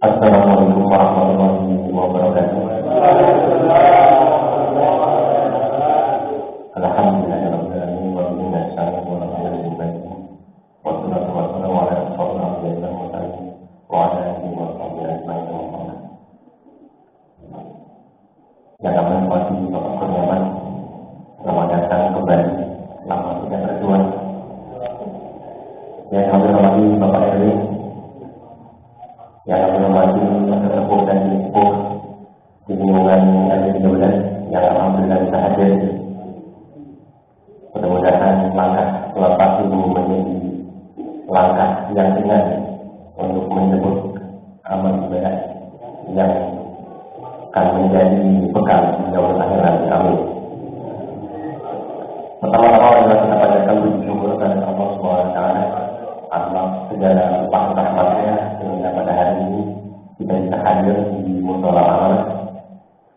Assalamualaikum warahmatullahi wabarakatuh. Alhamdulillahirrahmanirrahim. Wa bihi nasta'in wa la ilaha illa billah. Wassalatu wassalamu ala rasulillah wa ala alihi wa sahbihi ajma'in. Yang kami hormati Bapak Kurniawan, selamat datang kembali. Selamat tidak berdua. Yang kami hormati Bapak Erwin, yang kami hormati sesepuh dan sepuh di lingkungan RW 12 yang alhamdulillah bisa hadir. Mudah-mudahan langkah Bapak Ibu menjadi langkah yang ringan untuk menyebut amal ibadah yang akan menjadi bekal di jauh akhirat. Amin. Pertama-tama adalah kita panjatkan puji syukur kepada Allah SWT atas segala limpahan rahmatnya sehingga pada hari ini kita bisa hadir di Mushola Amal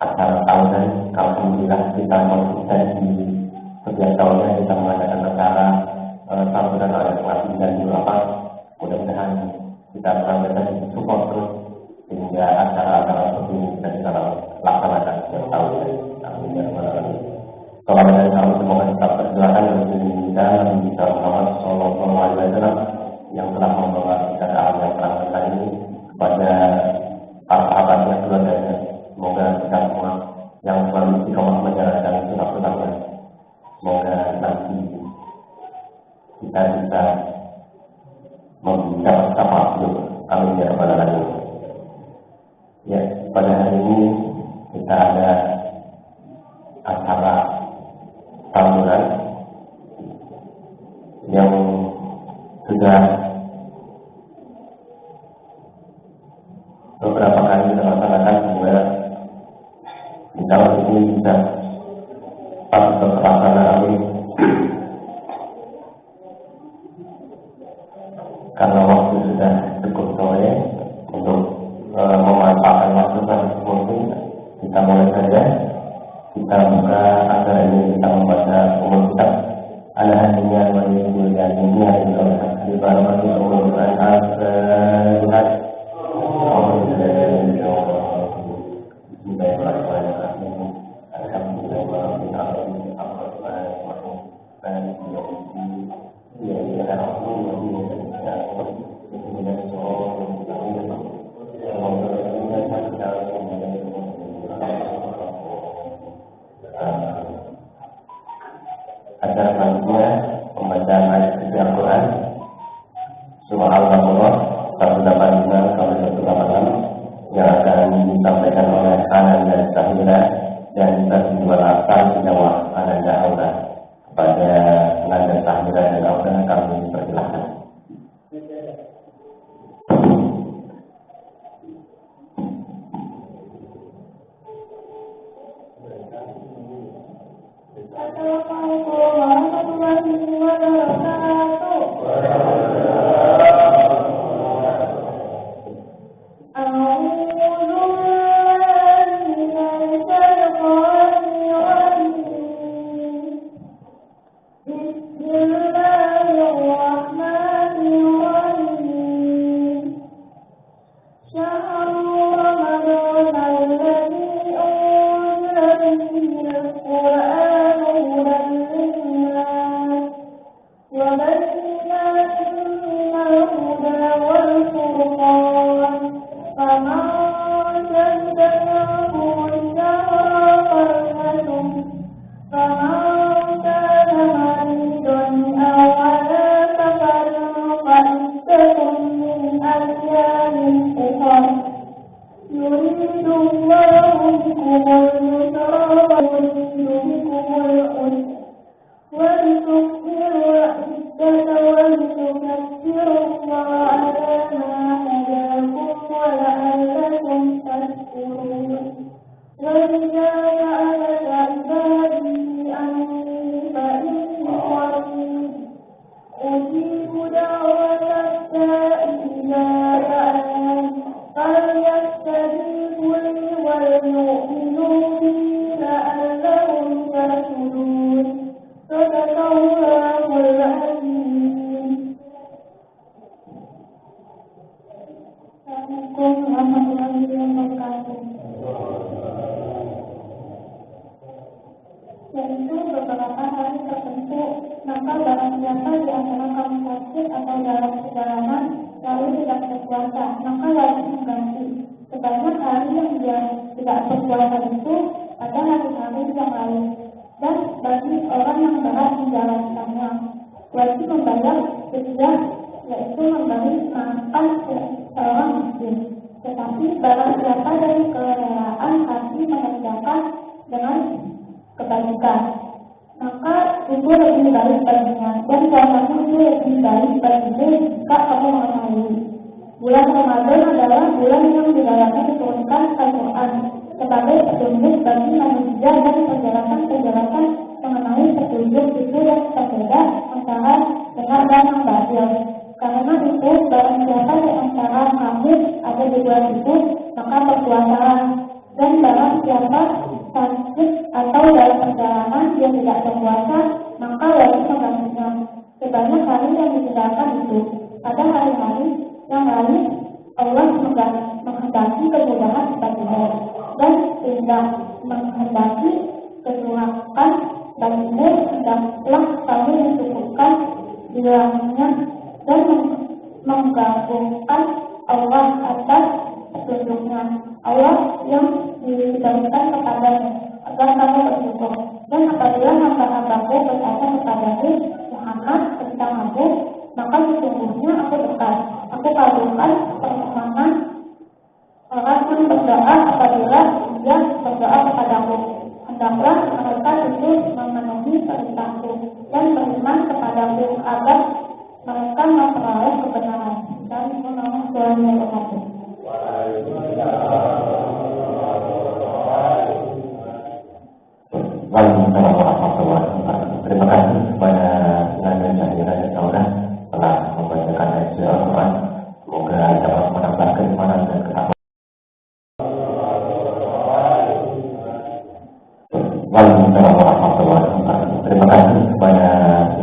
acara tahunan. Alhamdulillah kita konsisten di setiap tahunnya kita mengadakan acara tahunan ada kelas 9 dan 8. Mudah-mudahan kita akan support terus sehingga acara-acara seperti ini bisa laksanakan setiap tahun. Kalau ada yang semoga tetap tersilakan dari diri kita Nabi kita Muhammad Sallallahu Alaihi Wasallam yang telah membawa kita ke alam yang terang ini kepada para sahabatnya keluarganya. Semoga kita semua yang selalu istiqomah menjalankan sunnah-sunnahnya. Semoga nanti kita bisa mendapat syafaat hidup. Amin ya rabbal alamin. Ya, pada hari ini kita ada acara tahunan yang sudah beberapa kali kita laksanakan sehingga di tahun ini bisa patut terlaksana. Amin. Karena waktu sudah cukup sore untuk memanfaatkan waktu mungkin kita mulai saja. Kita buka acara ini, kita membaca umur kitab Al-Hadiyah wa Yudhiyah di Barakatul Umur Al-Asalihat. Bismillahirrahmanirrahim. Acara selanjutnya pembacaan ayat suci Al-Quran Surah Al-Baqarah 185 sampai 186 yang akan disampaikan oleh Ananda Sahira dan Sahira Jawa Ananda Aura. Kepada Ananda Sahira dan Aura kami persilahkan. Assalamualaikum warahmatullahi wabarakatuh. warahmatullahi wabarakatuh. Yaitu beberapa hari tertentu, maka barang siapa di antara kamu sakit atau dalam perjalanan lalu tidak berpuasa, maka wajib mengganti. Sebanyak hari yang dia tidak berpuasa itu pada hari-hari yang lalu. Dan bagi orang yang berat menjalankannya, wajib membayar fidyah, yaitu memberi makan seorang miskin. Tetapi barang siapa dari kerelaan hati mengerjakan dengan kebaikan, maka itu lebih baik baginya, dan puasanya itu lebih baik baginya jika kamu mengetahui. Bulan Ramadan adalah bulan yang di dalamnya diturunkan Al-Quran sebagai petunjuk bagi manusia dan penjelasan-penjelasan mengenai petunjuk itu yang berbeda antara benar dan yang batil. Karena itu, barang siapa di antara kamu ada di bulan itu, maka berpuasalah. Dan barang siapa sakit atau dalam perjalanan dia tidak berpuasa, maka wajib menggantinya. Sebanyak hari yang ditinggalkan itu, pada hari-hari yang lalu Allah menghendaki kemudahan bagimu, dan tidak menghendaki kesulitan bagimu, hendaklah kamu mencukupkan bilangnya dan menggabungkan Allah atas petunjuknya, Allah yang diberikan kepadamu, agar kamu bersyukur. Dan apabila hamba-hambaku berkata kepadaku, Muhammad tentang aku, maka sesungguhnya aku dekat. Aku kabulkan permohonan orang yang berdoa apabila dia berdoa kepadaku. Hendaklah mereka itu memenuhi perintahku dan beriman kepadaku agar mereka memperoleh kebenaran. Dan menolong Tuhan yang berkata. Waalaikumsalam warahmatullahi wabarakatuh. Terima kasih kepada Nanda Syahira dan Saudara telah membacakan ayat Al-Quran. Semoga dapat menambah keimanan dan ketakwaan. Waalaikumsalam warahmatullahi wabarakatuh. Terima kasih kepada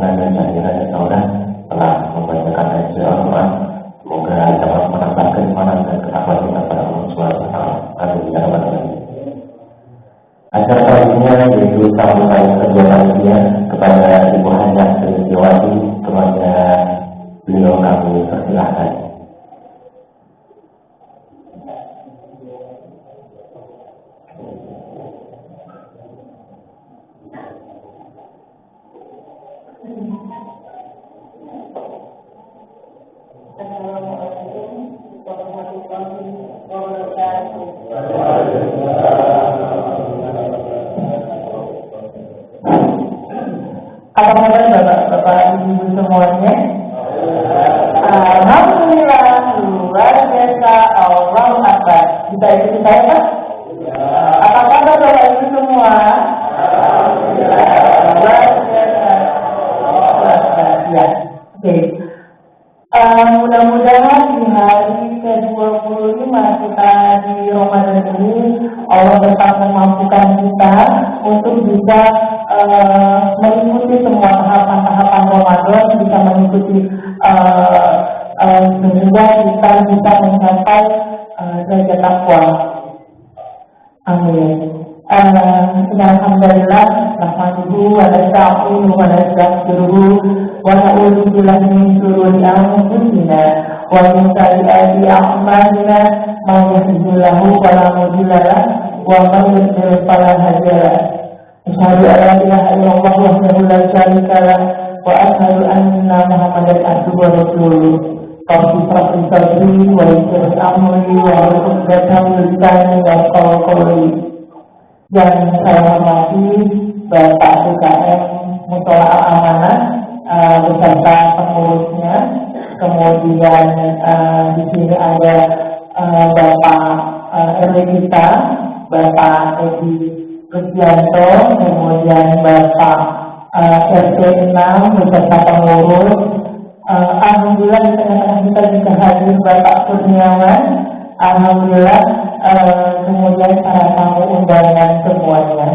Nanda Syahira dan Saudara telah membacakan ayat Al-Quran. Semoga dapat menambah keimanan dan ketakwaan kita pada Allah Subhanahu wa Ta'ala. Amin ya rabbal alamin. Acara kalinya yaitu sambutan kedua kalinya kepada Ibu Hajah Sriwati, kepada beliau kami persilahkan. Assalamualaikum warahmatullahi wabarakatuh. Apa kabar Bapak Ibu semuanya? Alhamdulillah, luar biasa, Allahu Akbar. Bisa ikuti saya Pak? Apa kabar Bapak Ibu semua? Alhamdulillah, luar biasa. Ya, oke. Mudah-mudahan di hari ke-25 kita di Ramadan ini Allah tetap memampukan kita untuk bisa mengikuti semua tahapan-tahapan Ramadan, bisa mengikuti sehingga kita bisa mencapai derajat takwa. Amin. Alhamdulillah, nahmaduhu wa nasta'inuhu wa nastaghfiruhu wa na'udzu billahi min shururi anfusina wa min sayyiati a'malina, may yahdihillahu fala mudilla lahu wa may yudlil fala hadiya lahu. Asyhadu an la ilaha illallah wahdahu la syarika lahu wa asyhadu anna Muhammadan abduhu wa rasuluh. Qul rabbi sadri wa yassir amri wa hlul 'uqdatam min lisani yafqahu qawli. Yang saya hormati Bapak DKM Mushola Al-Amanah beserta pengurusnya, kemudian di sini ada Bapak RW kita, Bapak Edi Kristianto, kemudian Bapak RT 6 beserta pengurus. Alhamdulillah di tengah-tengah kita juga hadir Bapak Kurniawan. Alhamdulillah, kemudian para tamu undangan semuanya.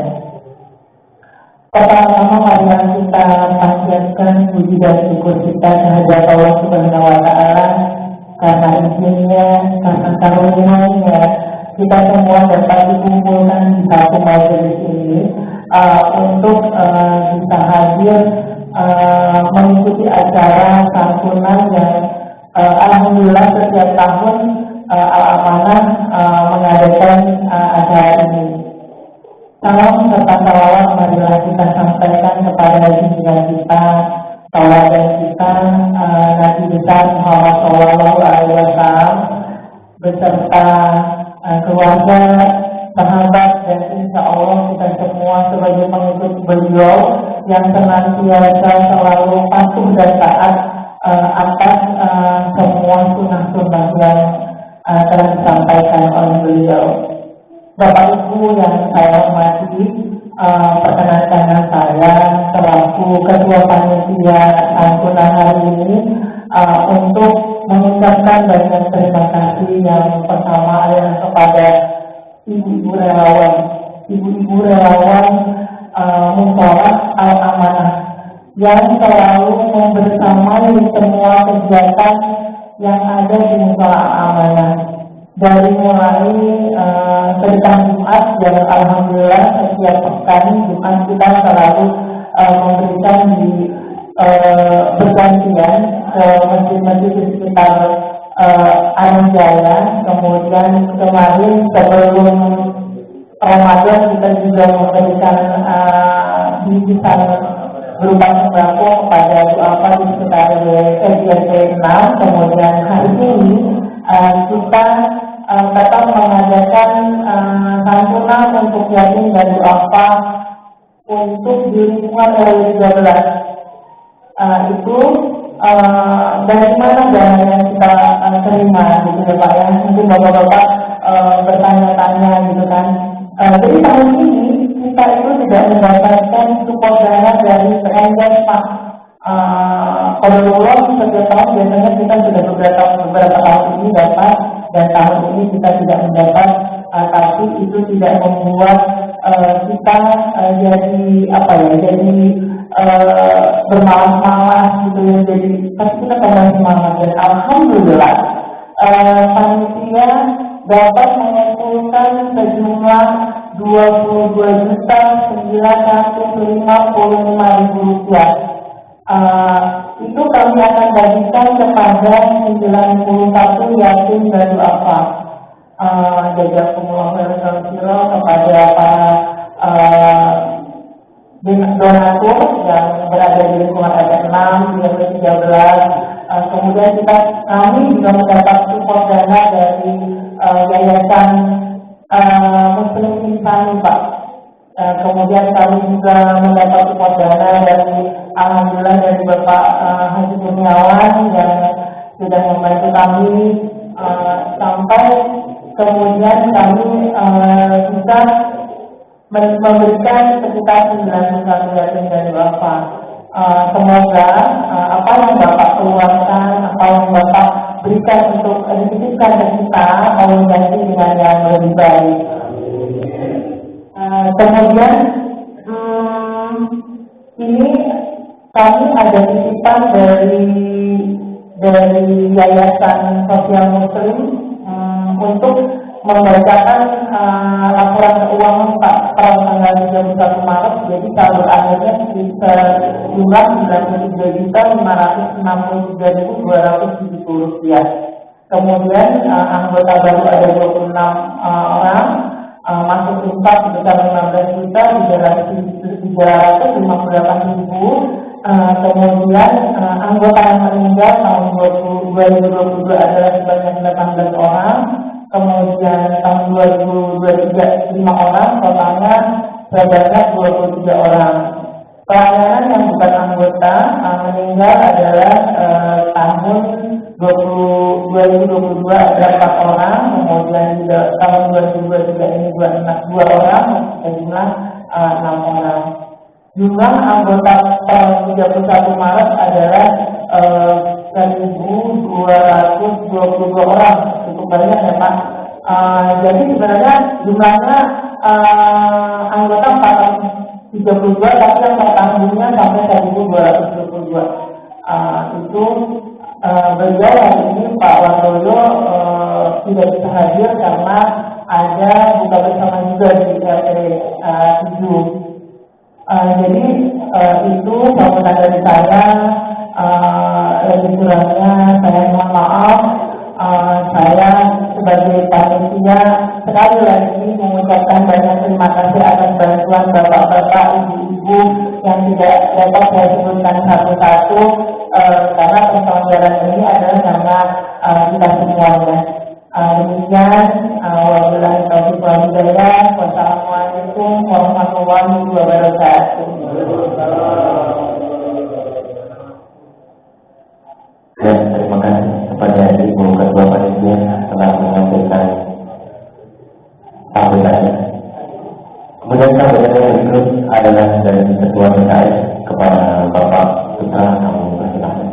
Pertama-tama marilah kita panjatkan puji dan syukur kita kehadirat Allah Subhanahu wa Ta'ala, karena izinnya, karena karunia-Nya, kita semua dapat dikumpulkan di satu majelis ini untuk bisa hadir mengikuti acara santunan yang alhamdulillah setiap tahun Al-Amanah mengadakan acara ini. Salam serta salawat marilah kita sampaikan kepada junjungan kita, tauladan kita, Nabi besar Muhammad SAW beserta keluarga, sahabat, dan insya Allah kita semua sebagai pengikut beliau yang senantiasa selalu patuh dan taat atas semua sunnah-sunnah yang telah disampaikan oleh beliau. Bapak Ibu yang saya hormati, perkenalkan saya selaku Ketua Panitia Santunan hari ini untuk mengucapkan banyak terima kasih. Yang pertama adalah kepada ibu-ibu relawan, Musyawarah Al-Amanah yang selalu membersamai semua kegiatan yang ada di Musyawarah Al-Amanah. Dari mulai sedekah Jumat yang alhamdulillah setiap pekan Jumat kita selalu memberikan di bergantian ke masjid-masjid di sekitar Anjaya. Kemudian kemarin sebelum Ramadan kita juga memberikan bingkisan berupa sembako kepada duafa di sekitar GRT 6. Kemudian hari ini kita tetap mengadakan santunan untuk yatim dan duafa untuk di lingkungan RW 13. Itu dari mana dana yang kita terima gitu ya Pak ya, mungkin bapak-bapak bertanya-tanya gitu kan. Jadi tahun ini kita itu tidak mendapatkan support dana dari PNS Pak. Kalau setiap tahun biasanya kita sudah beberapa tahun ini dapat, dan tahun ini kita tidak mendapat, tapi itu tidak membuat kita jadi bermalas-malas gitu ya. Jadi tapi kita kembali semangat, dan alhamdulillah panitia dapat mengumpulkan sejumlah Rp22.955.000. Itu kami akan bagikan kepada 91 yatim dan duafa. Jazakumullah khairan kepada para donatur yang berada di lingkungan RT 6, RT 13. Kemudian kami juga mendapat support dana dari Yayasan Muslim Insani Pak. Kemudian kami juga mendapat support dana dari alhamdulillah dari Bapak Haji Kurniawan yang sudah membantu kami sampai kemudian kami bisa memberikan sekitar 91 yatim dan duafa. Semoga apa yang Bapak keluarkan, apa yang Bapak berikan untuk dititipkan ke kita mau ganti dengan yang lebih baik. Kemudian ini kami ada titipan dari Yayasan Sosial Muslim untuk membacakan laporan keuangan Pak pada tanggal 31 Maret. Jadi saldo akhirnya sejumlah Rp93.563.270. Kemudian anggota baru ada 26 orang, masuk infak sebesar Rp15.358.000. Kemudian anggota yang meninggal tahun 2022 adalah sebanyak 18 orang. Kemudian tahun 2023 5 orang, totalnya sebanyak 23 orang. Pelayanan yang bukan anggota meninggal adalah tahun 2022 ada 4 orang, kemudian tahun 2023 ini 2 orang, jumlah 6 orang. Jumlah anggota per 31 Maret adalah 1.222 orang, cukup banyak ya Pak. Jadi sebenarnya jumlahnya anggota 432, tapi yang pertanggungannya sampai 1.222. Itu beliau hari ini Pak Wandoyo tidak bisa hadir karena ada buka bersama juga di RT 7. Jadi itu sambutan dari saya. Lebih kurangnya saya mohon maaf. Saya sebagai panitia sekali lagi mengucapkan banyak terima kasih atas bantuan bapak-bapak, ibu-ibu yang tidak dapat saya sebutkan satu-satu karena penyelenggaraan ini adalah karena kita semuanya. Demikian, wabillahi taufiq wal hidayah. Wassalamualaikum warahmatullahi wabarakatuh. Dan terima kasih kepada Ibu Ketua Panitia telah menyampaikan sambutannya. Kemudian sambutan yang berikut adalah dari Ketua PKS kepada Bapak Putra Kamu Persilahkan.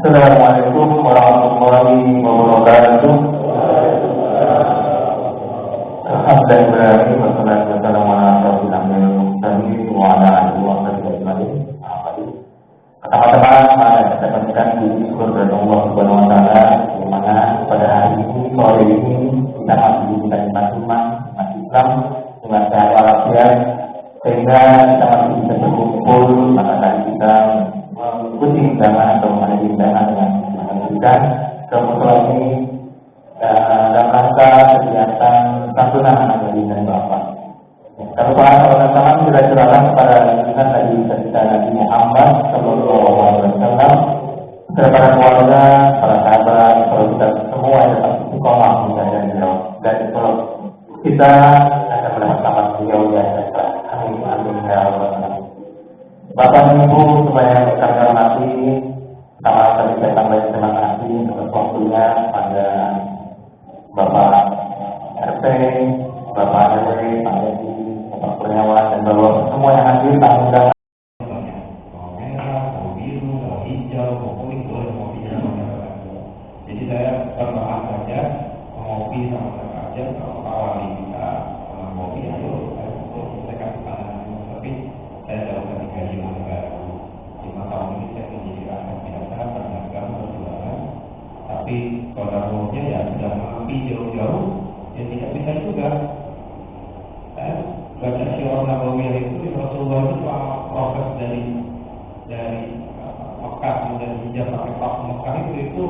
Assalamualaikum warahmatullahi wabarakatuh. Alhamdulillah, wassalatu wassalamu ala rasulillah wa ala alihi wa sahbihi ajma'in. Pertama-tama mari kita panjatkan puji syukur kepada Allah Subhanahu wa taala di mana pada hari ini sore ini kita masih diberikan nikmat iman, nikmat Islam, nikmat sehat walafiat sehingga kita masih bisa berkumpul maka tadi kita mengikuti undangan atau menghadiri undangan yang diberikan ke musola ini dalam rangka kegiatan santunan anak dan bapak. Kalau para teman kita serahkan kepada kita tadi cerita Nabi Muhammad Sallallahu Alaihi Wasallam, kepada keluarga, para sahabat, para kita semua yang tetap istiqomah dan kalau kita akan mendapatkan beliau yang hebat. Amin amin ya Allah. Bapak Ibu supaya kita hormati, sama tadi saya tambah terima kasih atas waktunya pada Bapak RT, Bapak RW, Pak Edi, Bapak Kurniawan, dan Bapak semua yang hadir tamu undangan. Mau merah, mau biru, mau hijau, mau kuning, mau hijau. Jadi saya berbahan saja, mau kopi sama saja, kalau awali kita sama kopi, ayo saya kasih pandangan. Tapi saya jauh dari gaji negara. 5 tahun ini saya menjadi rakyat biasa, berdagang, berjualan. Tapi kalau rohnya ya sudah mengambil jauh-jauh, ya tidak bisa juga. Saya baca syiar Nabawiyah itu Rasulullah itu proses dari Mekah kemudian hijrah sampai Fathu Mekah itu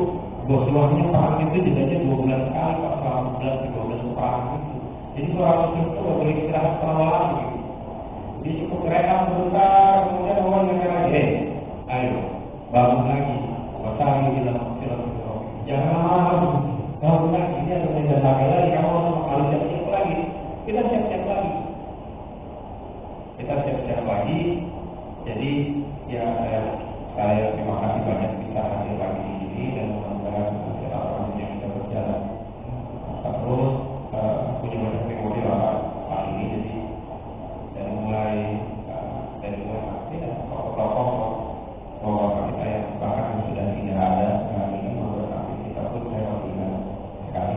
Rasulullah perang itu jedanya 2 bulan sekali, 4 bulan, 3 bulan perang itu. Jadi seorang muslim itu tidak boleh istirahat terlalu lama gitu. Jadi cukup rehat sebentar, kemudian orang yang lagi, ayo bangun lagi, bertani di dalam jangan lama-lama, bangun lagi, ini ada menjaga lagi, kamu harus siap-siap lagi, kita siap-siap lagi. Kita siap-siap lagi, jadi ya saya terima kasih banyak bisa hadir lagi di sini dan mudah-mudahan apa yang kita berjalan terus punya banyak memori kali ini. Jadi dari mulai nanti dan tokoh-tokoh bahwa kita yang bahkan sudah tidak ada kali ini menurut kita pun saya ingat sekali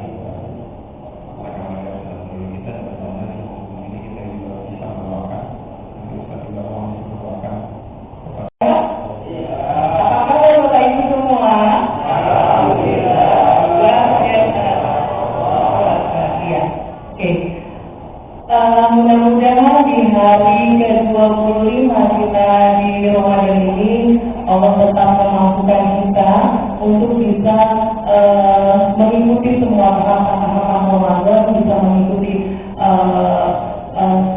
mereka-mereka sudah menolong kita dan mudah-mudahan ini kita juga bisa mendoakan kita juga mau mendoakan. Mudah-mudahan di hari ke-25 kita di Ramadan ini Allah tetap memampukan kita untuk bisa mengikuti semua tahapan Ramadan, bisa mengikuti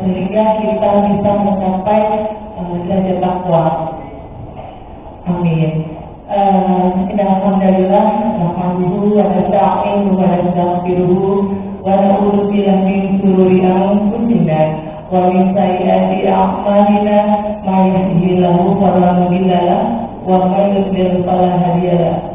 sehingga kita bisa mencapai derajat takwa. Amin. Alhamdulillah, nahmaduhu wa nasta'inuhu wa nastaghfiruhu wa na'udzu billahi min shururi anfusina wa min sayyiati a'malina, may yahdihillahu fala mudilla lahu wa may yudlil fala hadiya lahu.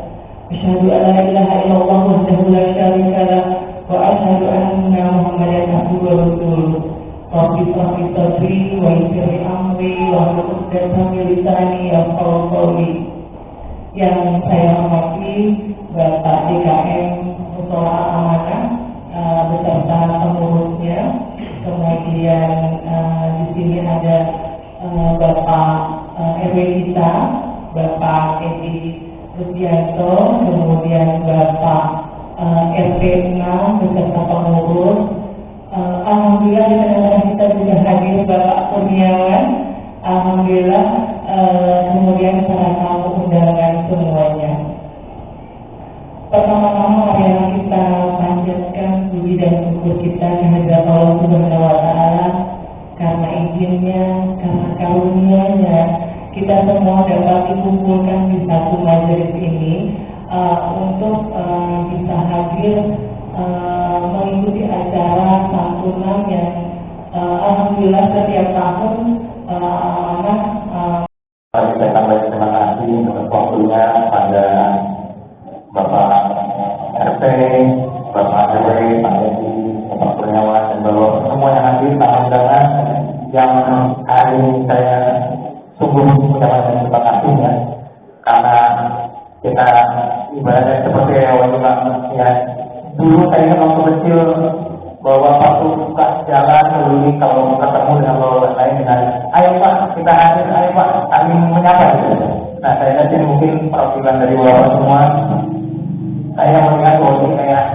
Asyhadu an la ilaha illallah wahdahu la syarika lahu wa asyhadu anna Muhammadan abduhu wa rasuluh. Rabbi shrah li sadri wa yassir li amri wa hlul 'uqdatam min lisani yafqahu qawli. Yang saya hormati Bapak DKM Musola Amanah beserta pengurusnya, kemudian kemudian di sini ada Bapak RW kita, Bapak Edi Rudianto, kemudian Bapak RT 6 beserta pengurus. Alhamdulillah di tengah kita juga hadir Bapak Kurniawan. Alhamdulillah, kemudian para tamu undangan semuanya. Pertama-tama marilah kita panjatkan puji dan syukur kita kehadirat Allah Subhanahu wa Ta'ala karena izinnya, karena karunia-Nya kita semua dapat dikumpulkan di satu majelis ini untuk bisa hadir mengikuti acara santunan yang alhamdulillah setiap tahun saya tambah terima kasih untuk waktunya pada Bapak RT, Bapak RW, Pak Edi, Bapak Kurniawan, dan Bapak semua yang hadir, tamu undangan yang hari ini saya sungguh mengucapkan terima kasih ya, karena kita ibaratnya seperti hewan ya. Dulu saya ingat waktu kecil bahwa waktu buka jalan dulu kalau ketemu dengan bapak lain dengan ayo Pak kita hadir, ayo Pak saling menyapa gitu. Nah saya lihat ini mungkin perwakilan dari bapak semua. Saya melihat bahwa ini kayak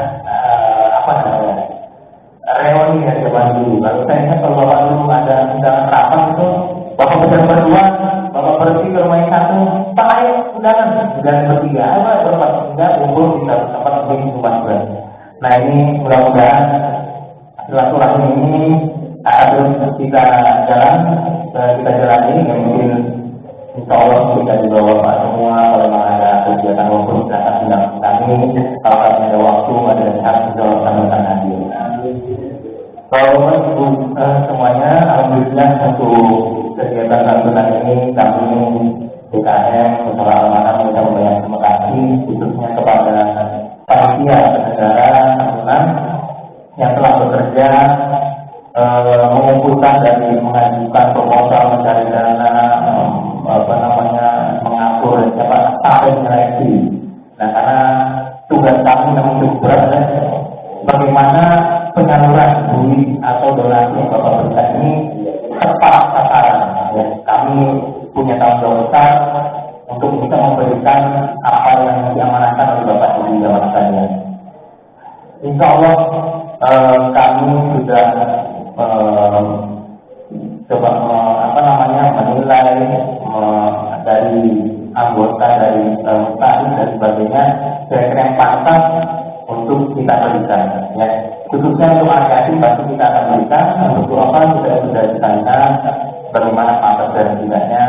apa namanya reuni ya zaman dulu. Lalu saya ingat kalau bapak dulu ada undangan rapat itu bapak berjalan berdua, bapak berhenti ke rumah yang satu, Pak ayo undangan bertiga, ayo Pak berempat tiga kumpul di satu tempat di rumah gue. Nah ini mudah-mudahan silaturahmi ini harus kita jalani yang mungkin insya Allah kita juga bapak semua kalau memang ada kegiatan maupun kegiatan sidang kami kalau ada waktu ada saat juga sama-sama hadir. Kalau ibu semuanya alhamdulillah untuk kegiatan santunan ini kami BKM bersama almarhum kita membayar terima kasih khususnya kepada panitia penyelenggara santunan yang telah bekerja mengumpulkan dan mengajukan proposal mencari dana mengatur sampai seleksi. Nah karena tugas kami memang cukup berat ya, bagaimana penyaluran duit atau donasi yang Bapak berikan ini tepat sasaran ya. Kami punya tanggung jawab besar untuk bisa memberikan apa yang diamanahkan oleh Bapak di zaman saya. Insya Allah kami sudah coba menilai dari anggota dari tadi dan sebagainya kira-kira yang pantas untuk kita berikan ya, khususnya untuk aksi pasti kita akan berikan untuk apa kita sudah ditanya bagaimana pantas dan tidaknya,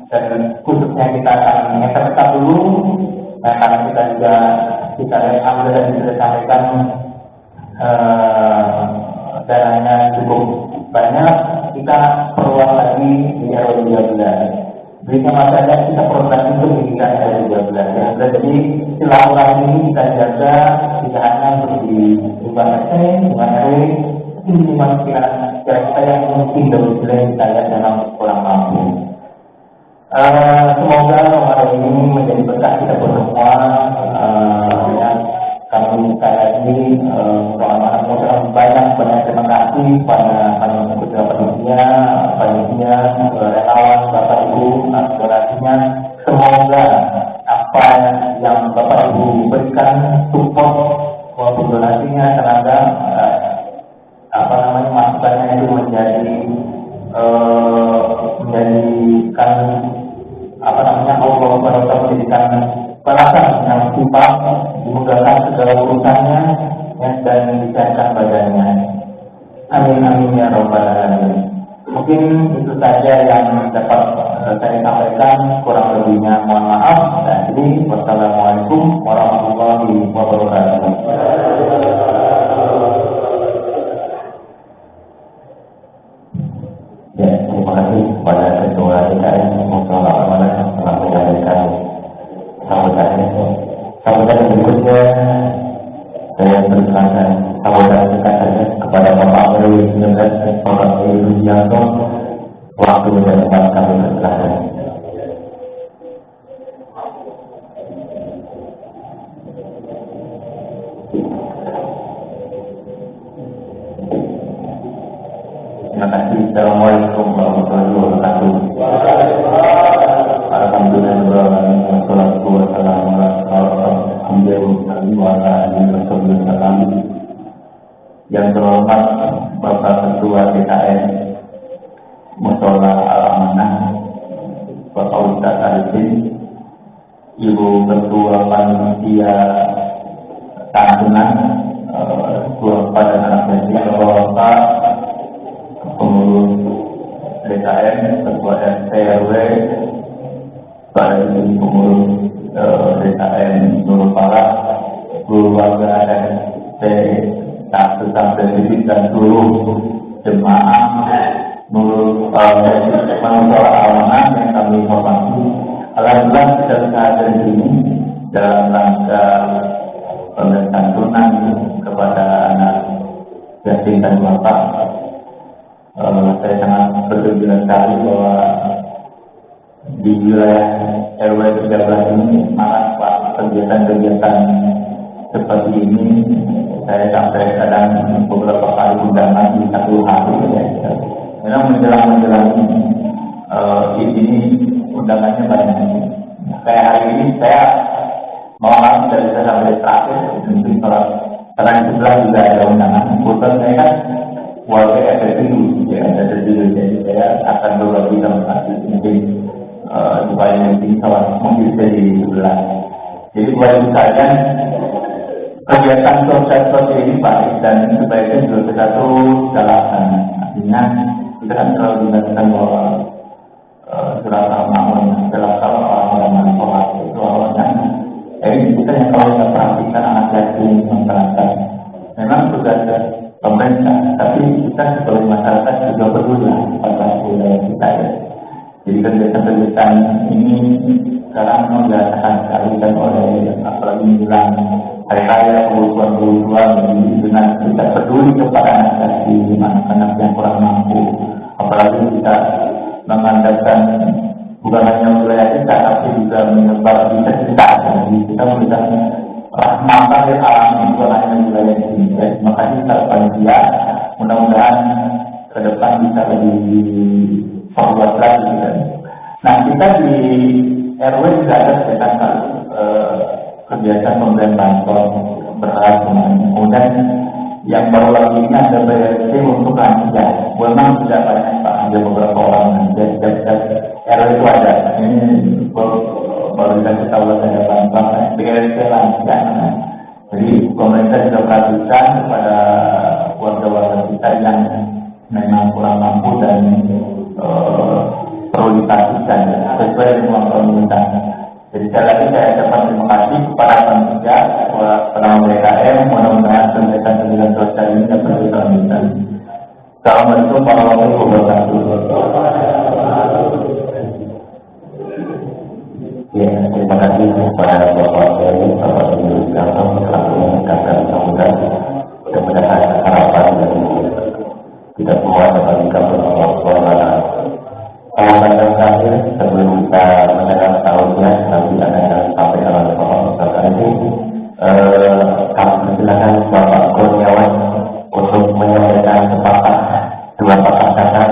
dan khususnya kita akan tetap dulu karena kita juga kita ambil dan sudah sampaikan dananya cukup banyak, kita perluas lagi di RW 13. Berikutnya masanya kita proses itu pendidikan RW 13 ya. Jadi silaturahmi ini kita jaga tidak hanya untuk di lingkungan RT, lingkungan RW, tapi lingkungan kira-kira yang mungkin dari kita lihat dalam kurang mampu. Semoga Ramadan ini menjadi berkah kita semua. Kami sekali lagi banyak terima kasih pada panitia, relawan, Bapak Ibu, donasinya. Semoga apa yang Bapak Ibu berikan support maupun donasinya, tenaga masukannya itu menjadikan Allah menjadikan balasan yang sifat dimudahkan segala urusannya ya, dan dicarikan badannya. Amin amin ya rabbal alamin. Mungkin itu saja yang dapat saya sampaikan, kurang lebihnya mohon maaf. Jadi wassalamualaikum warahmatullahi wabarakatuh. Ya, terima kasih kepada Ketua DKM Musola Amanah yang telah menyampaikan sambutan berikutnya. Saya persilakan sambutan singkatnya kepada Bapak RW 19 Bapak Edi Rudianto. Waktu dan tempat kami persilakan. Terima kasih. Assalamualaikum warahmatullahi wabarakatuh. Alhamdulillah wassalatu wassalamu ala rasulillah. Yang terhormat Bapak Ketua DKM Mushola Al-Amanah, Bapak Ustadz Arifin, Ibu Ketua Panitia Santunan, Ketua pada anak Bapak pengurus DKM, Ketua RT RW, para pengurus DKM Nurul Falah, keluarga RT satu sampai tujuh dan seluruh jemaah Nurul Mushola Al-Amanah yang kami hormati. Alhamdulillah kita bisa hadir di sini dalam rangka pemberian santunan kepada anak yatim dan bapak. Saya sangat bergembira sekali bahwa di wilayah RW 13 ini malah kegiatan-kegiatan seperti ini saya sampai kadang beberapa kali undangan di satu hari ya. Memang menjelang ini undangannya banyak. Kayak hari ini saya mau dari saya sampai terakhir mungkin karena di sebelah juga ada undangan. Kebetulan saya kan warga FFU ya, ada dulu, jadi saya akan berbagi sama kasih mungkin supaya nanti salah mungkin di sebelah. Jadi buat saya kegiatan sosial ini baik dan sebaiknya juga kita terus jalankan. Artinya kita kan selalu mengatakan bahwa kalau orang sholat itu awalnya kita yang kalau kita perhatikan anak yatim masyarakat memang sudah ada pemerintah, tapi kita sebagai masyarakat juga peduli pada budaya kita ya. Jadi kegiatan-kegiatan ini sekarang dirasakan sekali dan oleh apalagi menjelang hari raya kebutuhan dengan kita peduli kepada anak yatim, anak-anak yang kurang mampu, apalagi kita mengandalkan bukan hanya wilayah kita tapi juga menyebar di sekitar. Jadi kita memberikan rahmatan yang alami bukan hanya wilayah ini. Makanya kita panitia mudah-mudahan ke depan bisa lebih forward lagi kan. Nah kita di RW juga ada kegiatan pemberian bantuan beras kemudian yang baru lagi ini ada BRT untuk lansia. Memang tidak banyak Pak, ada beberapa orang RW itu ada. Ini baru dikasih tahu ada bantuan BRT lansia. Jadi pemerintah juga perhatikan kepada warga-warga kita yang memang kurang mampu dan perlu dipastikan sesuai dengan pemerintah. Jadi sekali lagi saya ucapkan terima kasih kepada panitia, penanggung DKM, mudah-mudahan kegiatan-kegiatan sosial ini dapat dilanjutkan. Assalamualaikum warahmatullahi wabarakatuh. Ya, terima kasih kepada Bapak Ibu Kantor selaku mengucapkan sambutan. Mudah-mudahan harapan dari kita semua dapat dikabulkan Allah SWT. Awalan yang terakhir sebelum kita mendengar tahunnya nanti akan sampai dalam Bapak ini kami persilakan Bapak Kurniawan untuk menyampaikan dua patah kata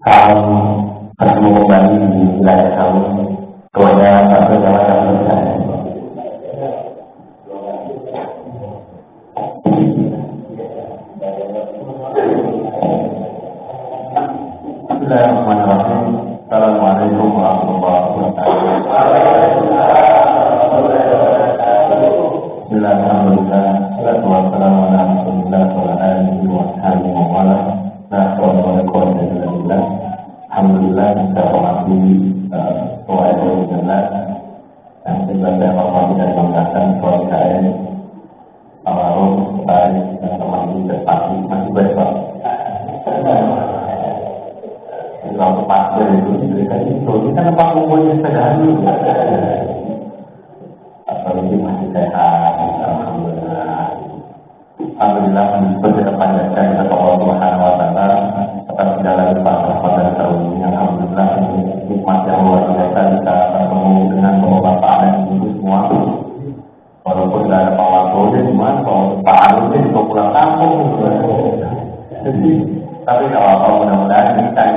salam bertemu kembali di wilayah kami. Kepada Pak Kurniawan yang berkata. Bismillahirrahmanirrahim. Assalamualaikum warahmatullahi wabarakatuh. Bismillahirrahmanirrahim. Salatu wassalamu ala Rasulillah wa ala alihi wa sahbihi wa wala. La haula wa la quwwata illa billah. Alhamdulillah kita hormati Ketua RW Jelas yang sebagai hormati dan banggakan Ketua DKM Amarul baik dan hormati terpati masih baik Pak. Kalau pasir itu diberikan itu, kita nampak umurnya sederhana. Apalagi masih sehat, alhamdulillah. Alhamdulillah berjaya panjangkan kepada Allah Subhanahu Wa Taala atas segala lipat pada tahun ini. Alhamdulillah nikmat yang luar biasa bisa bertemu dengan bapak-bapak dan ibu semua. Walaupun tidak ada Pak Wakil, cuma Pak Arif itu pulang kampung. Jadi tapi kalau mudah-mudahan ini kan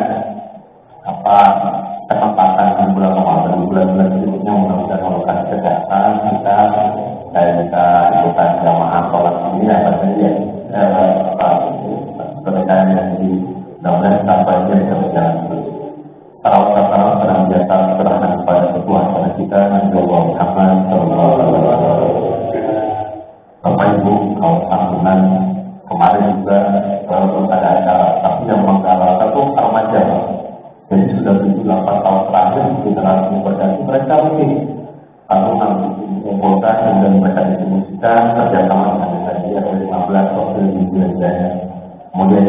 kesempatan di bulan Ramadan, di bulan-bulan berikutnya mudah-mudahan melakukan kesehatan kita saya bisa ikutan jamaah sholat ini ya pernikahan yang di mudah-mudahan sampai bisa berjalan terus. Salam sedang biasa serahkan kepada Tuhan pada kita Nabi Allah Muhammad Sallallahu Alaihi Wasallam. Bapak Ibu kaum santunan kemarin juga belum ada acara, tapi yang menggalak itu remaja. Jadi sudah 7-8 tahun terakhir generasi berganti mereka mungkin santunan mengumpulkan dan mereka distribusikan kerjasama dengan tadi ada 15 waktu di Belanda. Kemudian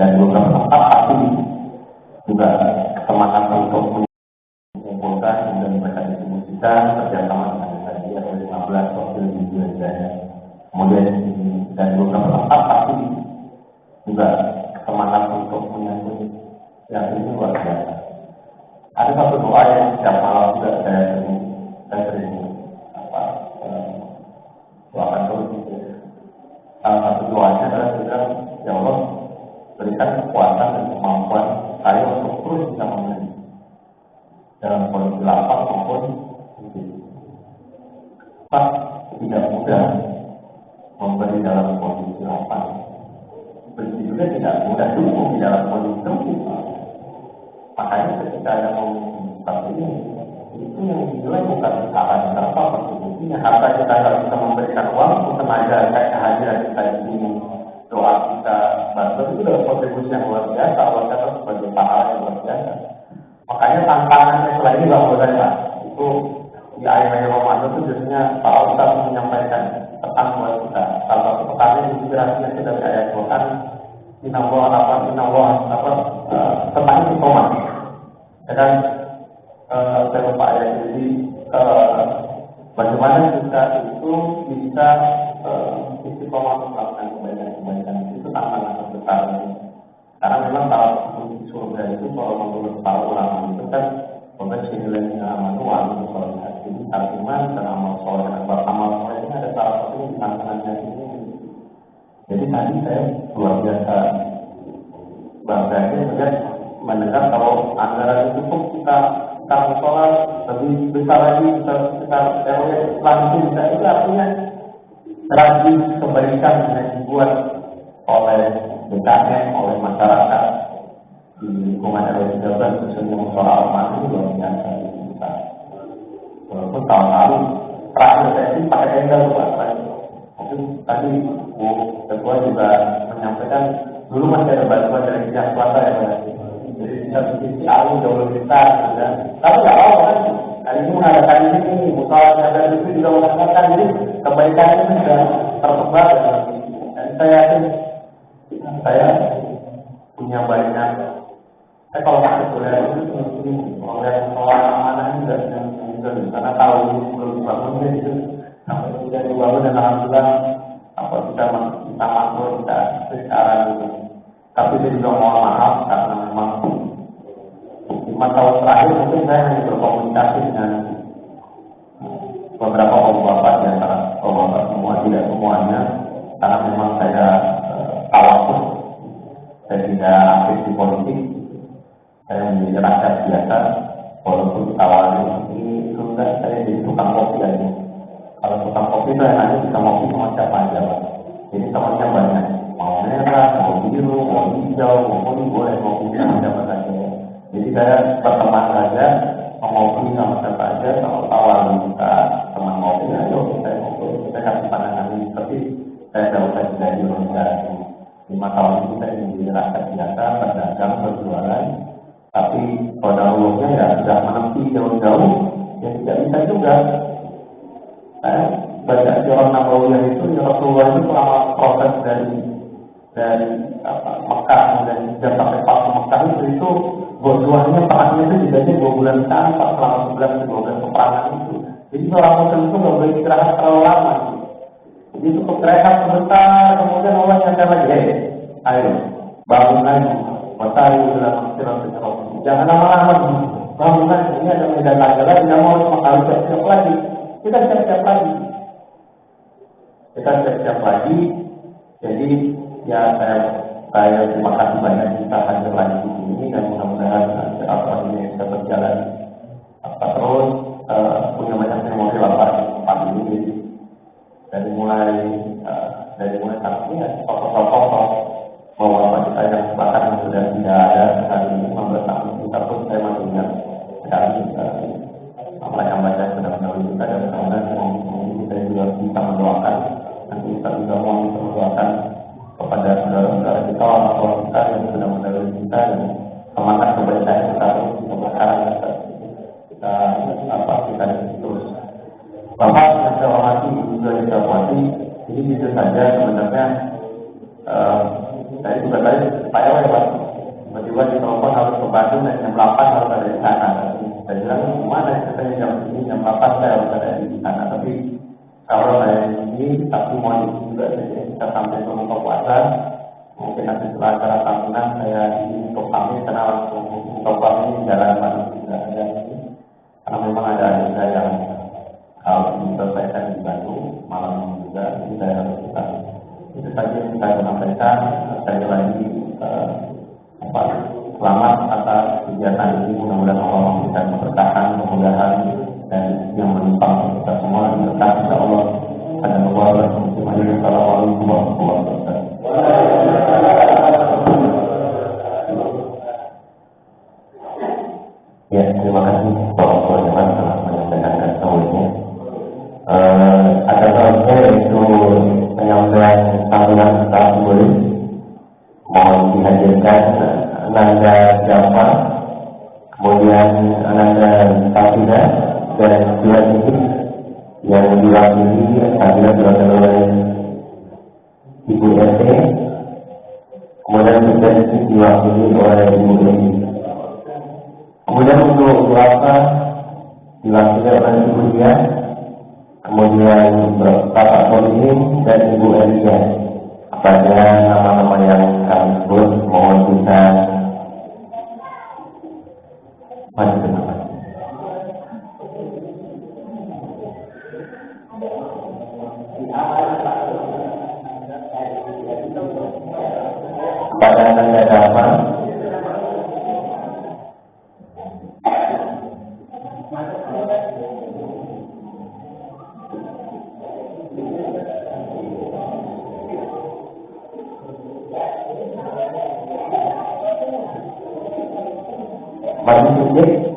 dan beberapa tempat pasti juga semangat untuk mengumpulkan dan mereka distribusikan kerjasama dengan tadi ada 15 waktu di Belanda. Kemudian dan beberapa tempat pasti juga semangat untuk menyambut yang ini luar biasa. Ada satu doa yang setiap malam juga saya sering doakan terus. Salah satu doanya adalah bilang, ya Allah berikan kekuatan dan kemampuan saya untuk terus bisa memberi dalam kondisi lapang maupun tidak mudah memberi dalam kondisi lapang. Beri juga tidak mudah cukup di dalam kondisi sempit. Makanya ketika ada momen seperti ini, itu yang dinilai bukan kesalahan apa buktinya harta kita kalau bisa memberikan uang untuk tenaga kayak kehadiran kita di sini, doa kita bantu itu adalah kontribusi yang luar biasa, Allah kata sebagai pahala yang luar biasa. Makanya tantangannya selain ini Bang Bodaya itu di akhir Ramadan itu biasanya Pak Ustaz menyampaikan pesan buat kita. Salah satu pesannya inspirasinya itu dari ayat Quran tentang istiqomah. Dan saya lupa ayat ini bagaimana kita itu bisa istiqomah melakukan kebaikan itu tantangan terbesar. Karena memang salah satu surga itu kalau menurut para ulama itu kan pembacaan amal wa'amal soleh ini iman dan amal soleh. Amal soleh ini ada salah satu di tantangannya ini. Jadi tadi saya luar biasa bangganya melihat mendengar kalau anggaran itu cukup kita sholat lebih besar lagi kita langsung bisa itu artinya rajin kebaikan yang dibuat oleh BKM, oleh masyarakat di lingkungan RW 13 khususnya musola Al-Mahdi itu luar biasa kita. Walaupun tahun-tahun terakhir saya sih pakai tenda lupa mungkin tadi Bu Ketua juga menyampaikan dulu masih ada bantuan dari pihak swasta ya Pak. Jadi bisa sisi alu jauh lebih besar ya. Tapi nggak apa-apa kan. Kali ini mengadakan ini musola ada itu juga mengatakan jadi kebaikan itu sudah tersebar dan saya yakin saya punya banyak. Saya kalau masuk kuliah itu oleh sekolah amanah ini juga karena tahu ini belum dibangunnya itu sampai sudah dibangun dan alhamdulillah apa kita makmur kita secara itu. Tapi saya juga mohon maaf karena memang 5 tahun terakhir mungkin saya hanya berkomunikasi dengan beberapa bapak di antara bapak semua tidak semuanya karena memang saya tawakuf, saya tidak aktif di politik, saya menjadi rakyat biasa walaupun ditawari ini sudah saya jadi tukang kopi aja. Kalau tukang kopi itu hanya bisa ngopi sama siapa aja Pak. Jadi temannya banyak, mau merah, mau biru, mau hijau, mau kuning, boleh ngopi sama siapa saja. Jadi saya berteman saja, mau ngopi sama siapa aja, kalau tawar kita teman ngopi, ayo kita ngopi, kita kasih pandangan ini. Tapi saya tidak usah jadi organisasi. 5 tahun itu saya menjadi rakyat biasa, berdagang, berjualan. Tapi pada ulangnya ya sudah menempi jauh-jauh, ya tidak bisa juga. Baca di orang Nabawiyah itu, ya Rasulullah itu selama proses dari Mekah dan hijrah sampai Fathu Mekah itu buahnya perangnya itu jadinya 2 bulan tanpa selama 11-12 peperangan itu. Jadi seorang muslim itu nggak boleh istirahat terlalu lama. Jadi cukup rehat sebentar, kemudian Allah nyadar lagi, ayo bangun lagi, matahari sudah maksimal. Jangan lama-lama bangun lagi. Ini ada medan laga lagi, tidak mau harus siap-siap lagi. Kita siap-siap lagi. Jadi ya saya saya terima kasih banyak kita hadir lagi di sini dan mudah-mudahan apa ini bisa berjalan terus punya banyak memori lapar di tempat ini dari mulai saatnya tokoh-tokoh bahwa kita yang bahkan yang sudah tidak ada hari ini 15 tahun kita pun saya masih ingat sekali apa yang baca sudah melalui kita dan mudah-mudahan kita juga bisa mendoakan nanti kita juga mau mendoakan kepada saudara-saudara kita orang tua kita yang sudah melalui kita dan semangat kebaikan kita untuk berkarya kita terus. Bapak yang saya hormati, Ibu yang saya hormati, ini bisa saja sebenarnya saya juga tadi supaya lewat tiba-tiba di telepon harus ke Bandung dan jam 8 harus ada di sana. Saya bilang gimana saya jam ini jam 8 saya harus ada di sana. Tapi kalau saya ini tapi mau juga kita sampai ke buka puasa mungkin nanti setelah acara tahunan saya ini ke kami karena langsung buka puasa ini jalan Bandung tidak ada karena memang ada agenda yang harus diselesaikan di Bandung malam ini juga ini saya harus kita itu saja yang saya sampaikan. Sekali lagi selamat atas kegiatan ini, mudah-mudahan Allah memberikan keberkahan, kemudahan dan yang menimpa kita semua berkah insya Allah. Assalamualaikum warahmatullahi wabarakatuh. Ya, terima kasih Bapak Ketua telah menyampaikan tahunya. Ada saja yaitu penyampaian tahunan tahun boleh mohon dihadirkan Nanda Java, kemudian Nanda Tafida dan dua titik yang diwakili apabila diwakili oleh Ibu RT, kemudian juga diwakili oleh Ibu Edi. Kemudian untuk berapa diwakili oleh Ibu Dia, kemudian Bapak Politik dan Ibu Elia. Pada nama-nama yang kami sebut mohon bisa maju ke depan. Pada Nanda Dharma, maju sedikit.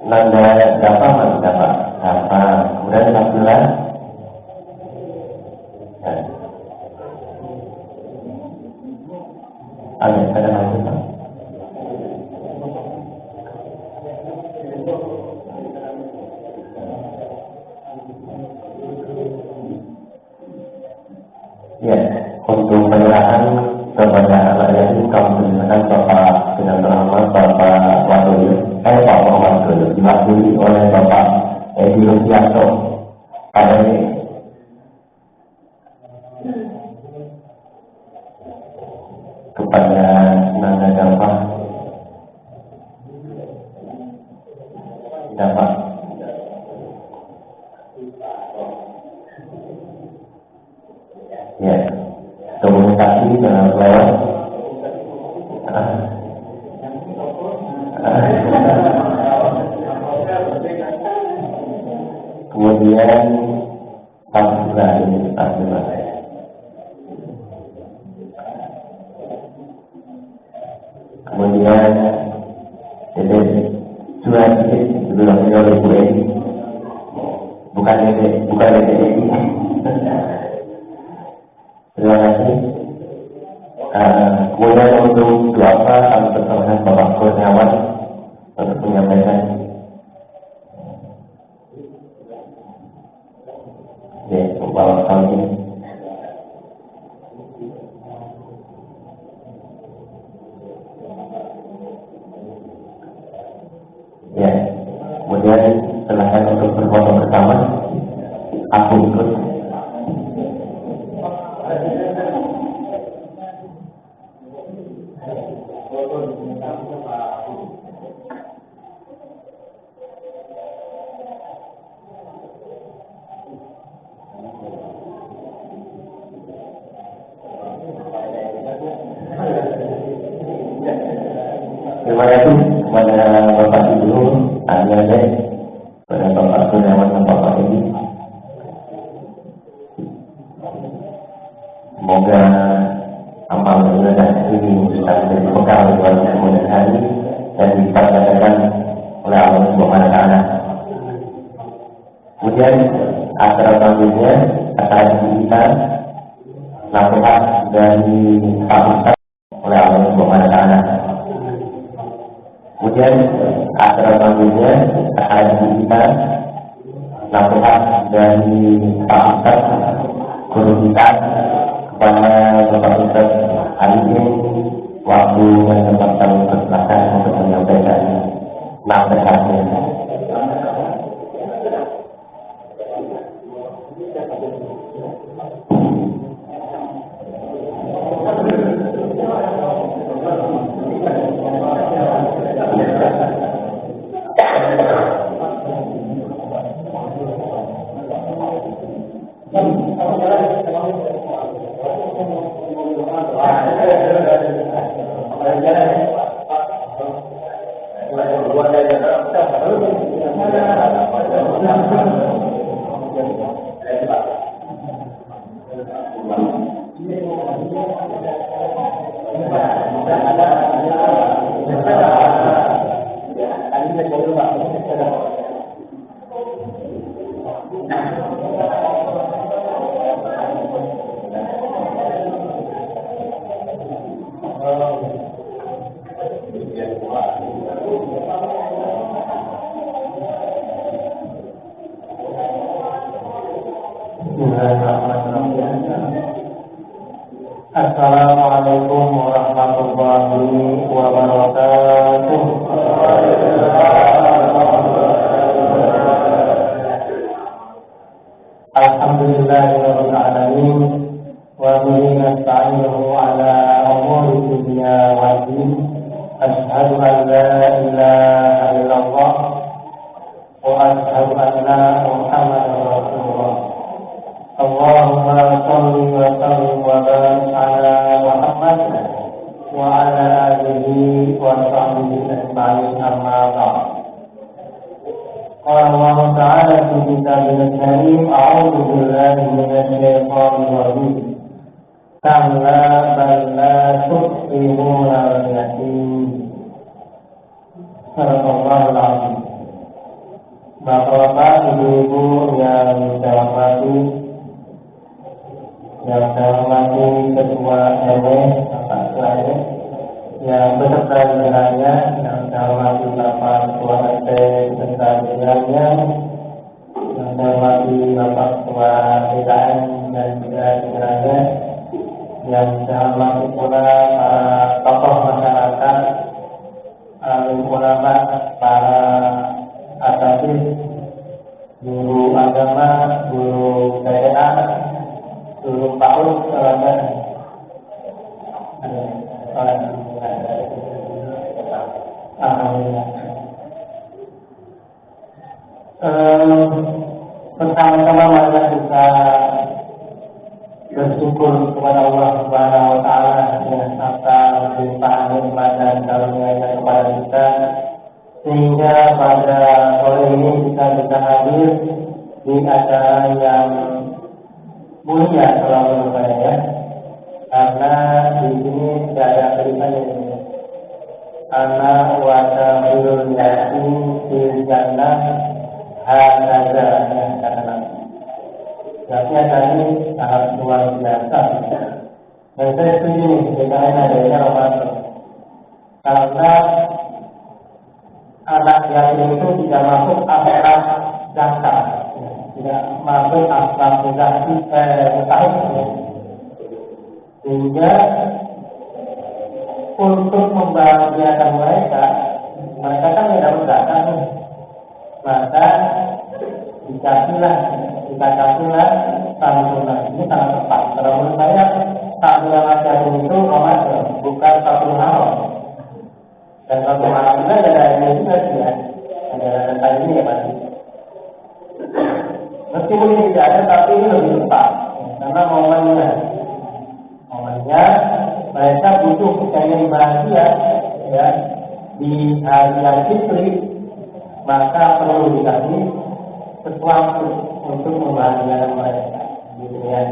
Nanda dapat masih dapat kemudian tampilan ada lagi Pak. Ya, untuk penyerahan kepada anak yatim kami persilakan Bapak dengan terhormat Bapak Wadoyo, Pak Wadoyo diwakili oleh Bapak Edi Rusianto. Pada ini kepada Nanda Dharma dapat ya komunikasi dengan lewat kemudian Tasbila kemudian jadi dua titik sebelum oleh Bu Edi bukan Edi terima kasih. Kemudian untuk doa kami persilakan Bapak Kurniawan untuk menyampaikan. Ya, Bapak kami. Ya, kemudian silakan untuk berfoto bersama. Aku ikut. Terima kasih kepada Bapak Ibu, adik-adik, kepada Bapak Kurniawan dan Bapak ini. Semoga amal ibadah ini bisa menjadi bekal buat kemudian hari dan dipercayakan oleh Allah Subhanahu wa Ta'ala. Kemudian acara selanjutnya akan kita nasihat dari Pak Ustaz oleh Allah Subhanahu wa Ta'ala. Kemudian acara selanjutnya akan kita nasihat dari Pak Ustaz guru kita kepada Bapak Ustaz Arifin, waktu yang tempat kami persilakan untuk menyampaikan nasihatnya. Assalamualaikum warahmatullahi wabarakatuh. Alhamdulillahirabbil alamin wa bihi nasta'inuhu ala umuri dunya wad din. Asyhadu an la ilaha illallah wa asyhadu anna Muhammadar Rasulullah. Allahumma shalli wa sallim wa barik ala Muhammad wa ala alihi wa sahbihi ajma'in, amma ba'd. Qala Allah ta'ala fi kitabihil karim, a'udzu billahi minasy syaithanir rajim. Kalla bal la tu'minuna al-yatim. Subhanallahul azim. Bapak-bapak, ibu-ibu yang saya hormati, yang saya hormati Ketua RW, Bapak Ketua RW, yang beserta jajarannya, yang saya hormati Bapak Ketua RT beserta jajarannya, yang saya hormati Bapak Ketua DKM dan juga jajarannya, yang saya hormati pula para tokoh masyarakat, alim ulama, para akademik, guru agama, guru syariat, guru PAUD, alhamdulillah. Pertama-tama marilah kita bersyukur kepada Allah Subhanahu wa Ta'ala yang atas limpahan nikmat dan karunia-Nya kepada kita, sehingga pada sore ini kita bisa hadir di acara yang mulia selalu berbayar, karena di sini tidak ada tulisannya ini. Ana wa ta'ilul yatim fil jannah hadaza, kata Nabi. Berarti tadi sangat luar biasa. Dan saya setuju dengan adanya Ramadan, karena anak yatim itu tidak masuk akhirat zakat, tidak masuk asbab mustahil, sehingga untuk membahagiakan mereka kan tidak berzakat, maka dikasihlah santunan. Ini sangat tepat. Kalau menurut saya, santunan yatim itu Ramadan, bukan satu haram. momennya. Momennya mereka butuh pengen bahagia ya di hari yang fitri, maka perlu dikasih sesuatu untuk membahagiakan mereka, gitu ya.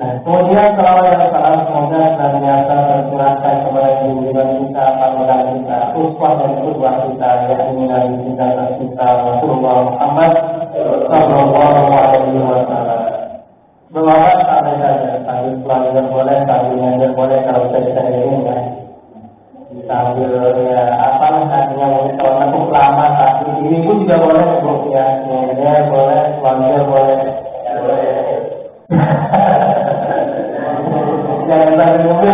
Nah, kemudian kalau yang salah semoga senantiasa tercurahkan kepada junjungan kita, panutan kita, uswah dan qudwah kita, yakni Nabi kita tercinta Rasulullah Muhammad sallallahu alaihi wasallam. Berlawat sampai saja, sambil pelajar boleh, sambil ngajar boleh, kalau bisa ini ya. Sambil ya apalah nantinya mungkin kalau cukup lama tapi ini pun juga boleh bu ya, ngajar boleh, pelajar boleh, ya boleh. Jangan sampai mobil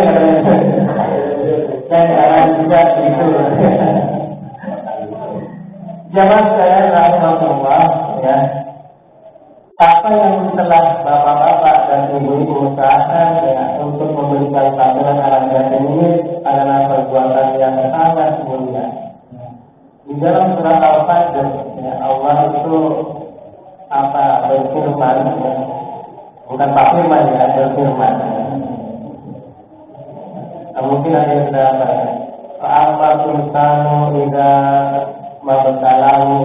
jangan juga itu. Zaman saya rahmatullah ya, apa yang telah bapak-bapak dan ibu-ibu usahakan ya untuk memberikan pelajaran anak yatim ini adalah perbuatan yang sangat mulia. Di dalam surat Al-Fajr ya, Allah itu berfirman ya, bukan Pak Firman ya, berfirman. Mungkin ada yang sudah apa ya? Fa'amma sultanu idza mabtalahu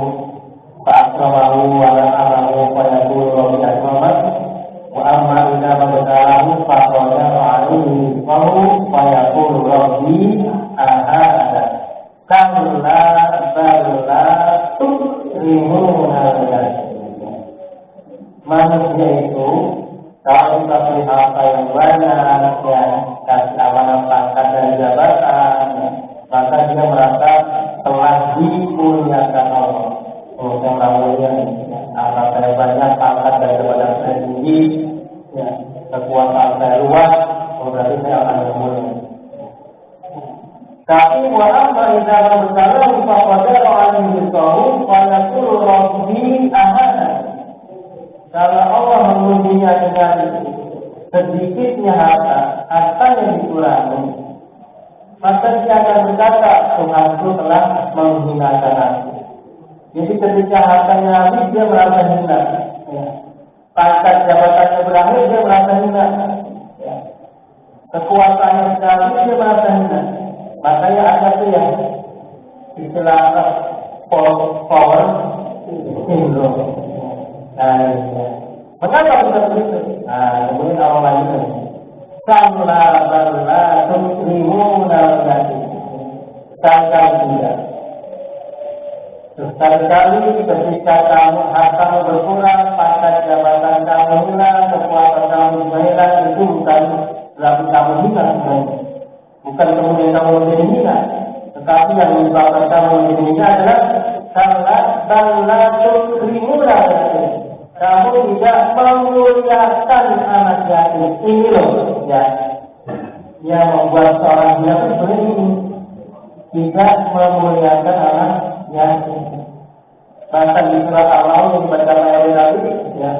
fa'akramahu wa na'amahu fa yaqulu rabbi akraman wa amma idza mabtalahu fa'qadara 'alaihi rizqahu fa yaqulu rabbi ahana kalla bal la tukrimuna al-yatim. Manusia itu kalau dikasih harta yang banyak, ya, kasih amanah pangkat dan jabatan, ya, maka dia merasa telah dimuliakan Allah. Oh, yang mulia, ya, harta saya banyak, pangkat dan jabatan saya tinggi, ya, kekuasaan saya luas, berarti saya akan mulia. Tapi wa'amma idza mabtalahu faqadara 'alaihi rizqahu fa yaqulu rabbi ahana. Kalau Allah mengujinya dengan sedikitnya harta yang dikurangi, maka dia akan berkata, Tuhanku telah menghinakan aku. Jadi ketika hartanya habis, dia merasa hina. Ya. Pangkat jabatannya berakhir, dia merasa hina. Ya. Kekuasaannya sudah habis, dia merasa hina. Makanya ada tuh yang istilah power syndrome. Nah, ya. Mengapa bisa begitu? Nah, kemudian Allah lanjutkan. Kalla balla tukrimuna al-yatim. Sekali tidak. Sekali-kali ketika hartamu berkurang, pangkat jabatan kamu hilang, kekuatan kamu hilang, itu bukan berarti kamu hilang. Bukan kemudian kamu menjadi hina, tetapi yang menyebabkan kamu menjadi hina adalah kalla balla tukrimuna al-yatim. Kamu tidak memuliakan anak yatim. Ini loh ya, yang membuat seorang hina itu sebenarnya ini, tidak memuliakan anak yatim. Bahkan di surat Al-Laun yang dibaca oleh Nabi ya,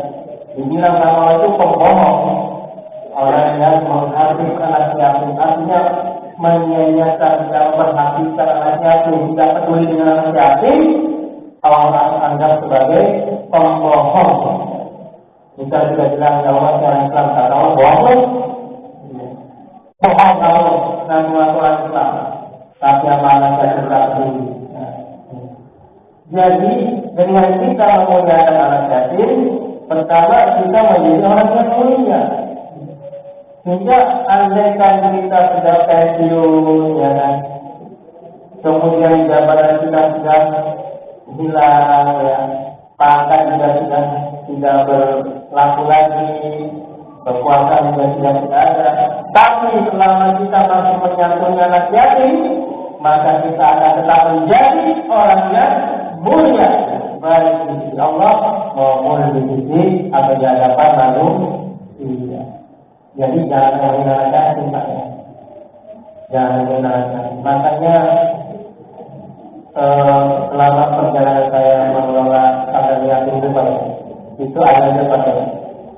dibilang kalau itu pembohong, orang yang menghabiskan anak yatim, artinya menyanyiakan dan menghabiskan anak yatim, tidak peduli dengan anak yatim, Allah anggap sebagai pembohong. Kita sudah bilang bahwa orang Islam tak tahu bohong, bohong kamu dan orang Islam, tapi amanah dan berlaku. Jadi dengan kita memuliakan anak yatim, pertama kita menjadi orang yang mulia. Sehingga andaikan kita sudah pensiun, ya kan, kemudian jabatan kita sudah hilang, ya, pangkat juga sudah tidak berlaku lagi, kekuasaan juga sudah tidak ada. Tapi selama kita masih menyantuni anak yatim, maka kita akan tetap menjadi orang yang mulia, baik di sisi Allah maupun di sisi atau di hadapan manusia. Jadi jangan menghina yatim, Pak, ya. Jangan menghina yatim. Makanya selama perjalanan saya mengelola pesantren yatim itu ada tempat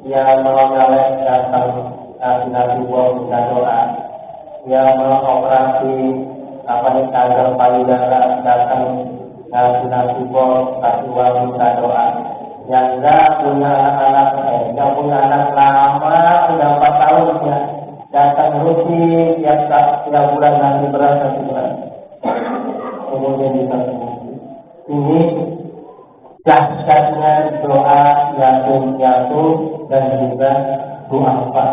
yang mengelola datang nasi buah dan doa, yang mengoperasi kanker payudara datang nasi buah kasih uang minta doa, yang enggak punya anak-anak, yang punya anak lama doa.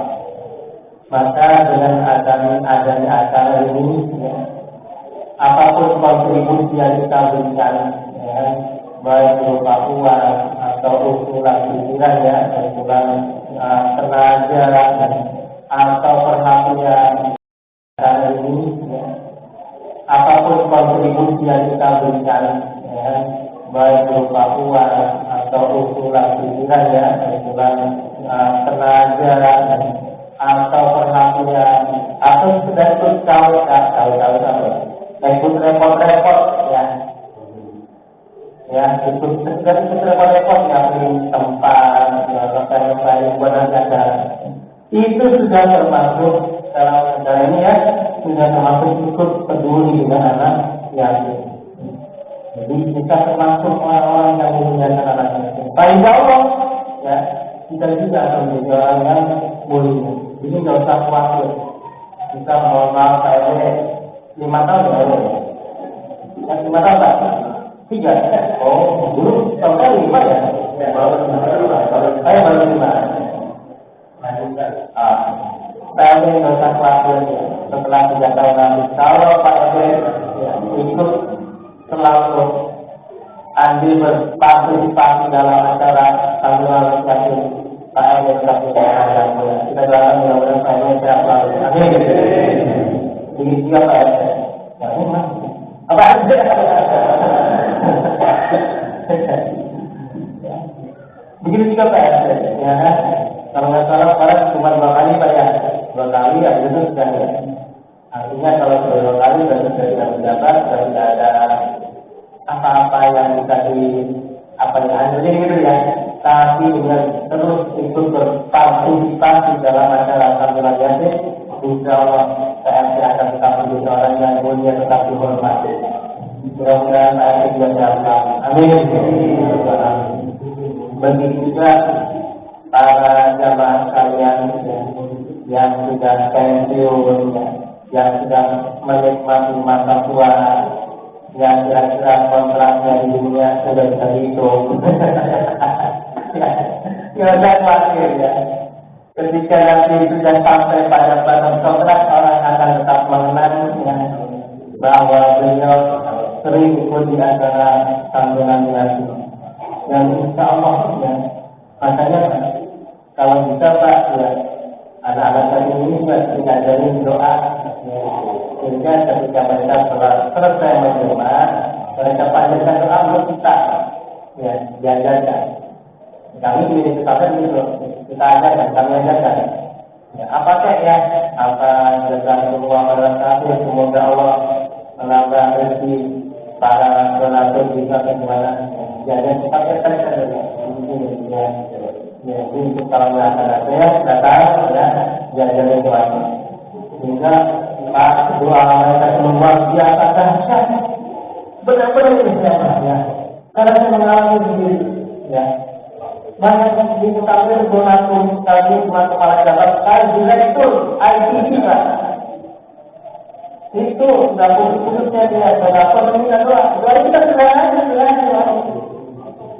Maka dengan adanya acara ini, ya, apapun kontribusi yang kita berikan, ya, baik berupa uang atau usulan pikiran, ya, usulan tenaga, ya, atau perhatian acara ini, ya, apapun kontribusi yang kita berikan, ya, baik berupa uang atau usulan pikiran, ya, usulan tenaga, ya, atau perhatian atau sudah ikut tahu ikut repot-repot, ya ikut repot-repot yang tempat, ya rekan-rekan buat acara itu sudah termasuk dalam acara ini, ya, sudah termasuk ikut peduli dengan anak yatim. Jadi kita termasuk orang-orang yang memuliakan anak yatim. Insya Allah, ya, kita juga akan menjadi orang yang mulia. Jadi nggak usah khawatir. Kita mohon maaf saya 5 tahun ya, yang 5 tahun tak? 3. Oh, dulu tahun kali 5 ya? Saya baru 5. Saya nggak usah khawatir ya. Setelah 3 tahun nanti, kalau Pak RW ya, ikut selalu ambil berpartisipasi dalam acara santunan yatim, Pak RW tetap yang mulia. Kita doakan mudah-mudahan Pak RW sehat selalu. Amin. Begitu juga Pak RW. Ya, apa aja? Begitu juga Pak RW. Ya, kalau nggak salah sekarang cuma 2 kali Pak ya. 2 kali ya itu sudah ya. Artinya kalau sudah 2 kali sudah tidak menjabat, sudah tidak ada apa-apa yang bisa jadi gitu ya. Tapi dengan terus ikut berpartisipasi dalam acara santunan yatim, insya Allah PRT akan tetap menjadi orang yang mulia, tetap dihormati. Mudah-mudahan PRT juga sehat. Amin. Begitu juga para jamaah sekalian yang sudah pensiun, yang sudah menikmati masa tua, yang kira-kira kontraknya di dunia sudah bisa dihitung. Ya, jangan khawatir ya. Ketika nanti sudah sampai pada batas kontrak, orang akan tetap mengenang ya, bahwa beliau sering ikut di acara santunan yatim. Dan insya Allah ya, makanya kalau bisa Pak ya, anak-anak yatim ini juga diajarin doa. Ya, sehingga ketika mereka selesai menerima, mereka panjatkan doa untuk kita, ya, diajarkan. Kami di kesatuan itu kita ajarkan, kami ajarkan. Ya, apakah ya? Apa jazakumullah khairan, semoga Allah menambah rezeki para donatur bisa bagaimana. Jadi pakai teks ini ya. Ya, untuk kalau nggak ada saya datang ya, diajarin doa. Sehingga doa mereka luar biasa dahsyat. Benar-benar ini ya. Karena saya mengalami sendiri ya. Banyak di Mutakhir donatur tadi cuma kepala jabat, saya direktur ITC Pak. Itu sudah khususnya dia donatur ini kan doa. Doa kita sudah.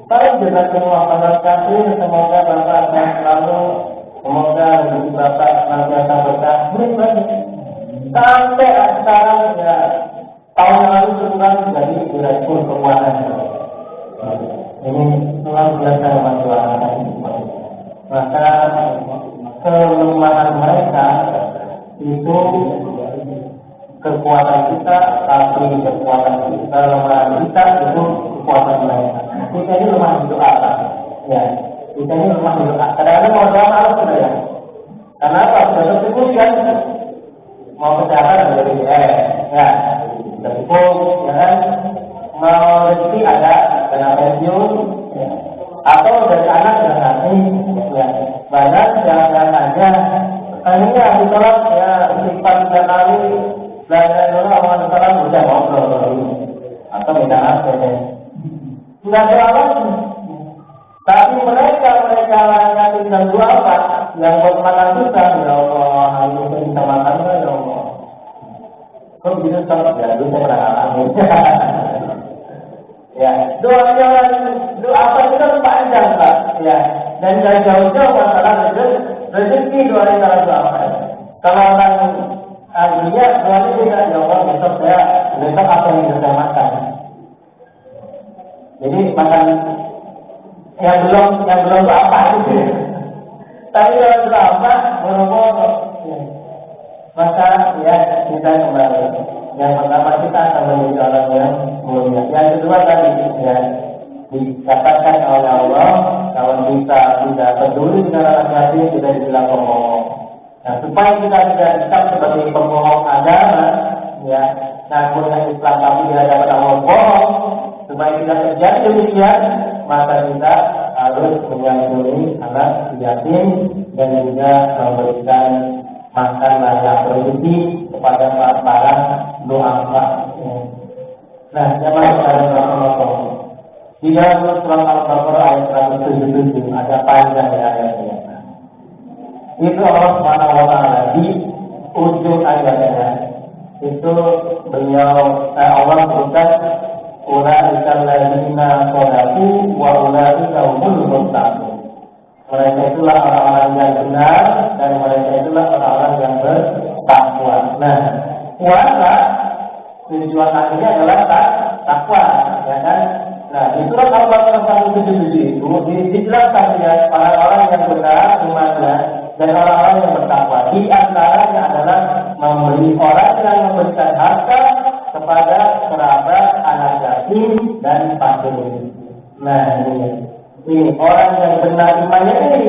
Baik, jazakumullah khairan, semoga Bapak selalu, semoga rezeki Bapak senantiasa berkah. Sampai sekarang ya, tahun yang lalu sebulan menjadi direktur keuangan. Ini luar biasa masalah. Maka kelemahan mereka itu kekuatan kita, tapi kekuatan kita, kelemahan kita itu kekuatan mereka. Kita ini lemah di doa, ya. Kita ini lemah di doa. Kadang-kadang mau doa malas sudah ya. Karena apa? Sudah tertipu kan? Mau kesehatan dari ya, tertipu, ya kan? Mau rezeki ada, dana pensiun, ya. Atau dari anak dan hati, ya. Banyak jangan aja. Hanya ditolak ya, sifat 3 kali, belajar dulu amal salam udah ngobrol. Atau minta maaf ya. Sudah terlalu. Tapi mereka yang tinggal 24 yang buat makan susah, ya Allah, harus bisa makan ya Allah. Kok bisa sangat ya, itu saya pernah alami. Ya, doa apa itu kan panjang Pak, ya. Dan dari jauh-jauh masalah itu rezeki doanya kalau doa. Kalau orang dia doanya tidak ya Allah besok apa yang saya makan. Jadi makan yang belum apa gitu. Tapi kalau sudah apa, boro-boro. Maka ya kita kembali. Yang pertama kita akan menjadi orang yang mulia. Yang kedua tadi ya dikatakan oleh Allah kalau kita tidak peduli dengan anak yatim tidak dibilang pembohong. Nah supaya kita tidak dicap sebagai pembohong agama, ya, namun yang Islam tapi tidak dapat Allah bohong. Supaya tidak terjadi demikian, maka kita harus menyantuni anak yatim dan juga memberikan makan layak rezeki kepada para doa. Nah, jemaah sekalian Rasulullah. Di dalam surat Al-Baqarah ayat 177 ada panjang ayatnya. Itu Allah Subhanahu wa taala di ujung ayatnya itu Allah sebutkan ulaika alladzina shadaku wa ulaika humul muttaqun. Mereka itulah orang-orang yang benar dan mereka itulah orang-orang yang bertakwa. Nah, puasa tujuan akhirnya adalah takwa, ya kan? Nah, di surat Al-Baqarah 177 itu dijelaskan ya para orang yang benar imannya dan orang-orang yang bertakwa. Di antaranya adalah orang yang memberikan harta kepada kerabat, anak yatim dan fakir. Nah, ini orang yang benar imannya ini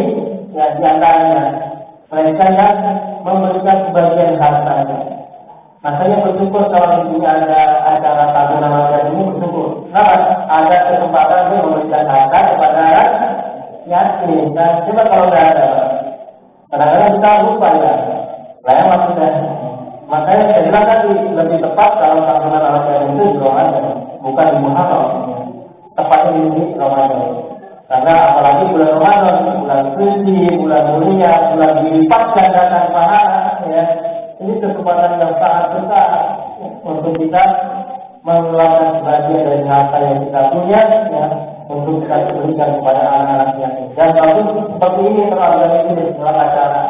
ya di antaranya mereka yang memberikan sebagian hartanya. Makanya bersyukur kalau di sini ada acara tabungan anak ini bersyukur. Kenapa? Ada kesempatan untuk memberikan harta kepada yatim. Dan coba kalau tidak ada, kadang-kadang kita lupa ya. Saya maksudnya, makanya saya bilang tadi lebih tepat kalau tabungan anak yatim itu di Ramadan, bukan di Muharram. Tepatnya di Ramadan. Karena apalagi bulan Ramadan, bulan suci, bulan mulia, bulan dilipat gandakan pahala, ya. Ini kesempatan yang sangat besar untuk kita mengeluarkan sebagian dari harta yang kita punya, ya, untuk kita berikan kepada anak-anak yatim. Dan bagus seperti ini terorganisir dalam acara.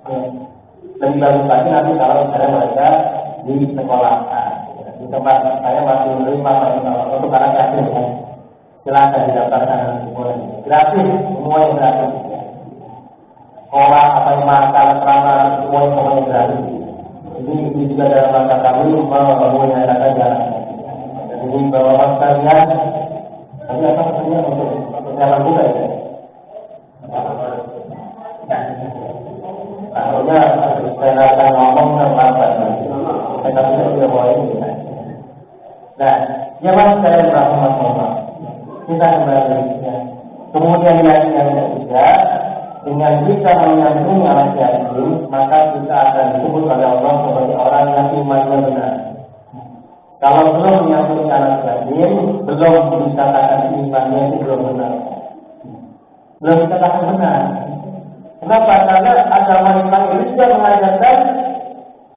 Ya. Lebih bagus lagi nanti kalau misalnya mereka di sekolah, di tempat saya masih menerima untuk anak yatim. Ya. Silakan didaftarkan boleh. Gratis, semuanya gratis. Sekolah apa yang makan, selama semuanya gratis. Ini juga dalam rangka kami memuliakan jalan. Jadi bapak sekalian, tapi apa maksudnya untuk jalan buka ya? Akhirnya saya akan ngomong terlambat. Saya tidak bisa bawa ini. Nah, jemaah sekalian rahmatullah. Kita kembali ya. Kemudian yang ketiga, dengan kita menyantuni anak yatim, maka kita akan disebut oleh Allah sebagai orang yang imannya benar. Kalau belum menyantuni anak yatim, belum dikatakan imannya itu belum benar. Belum dikatakan benar. Kenapa? Karena agama Islam ini juga mengajarkan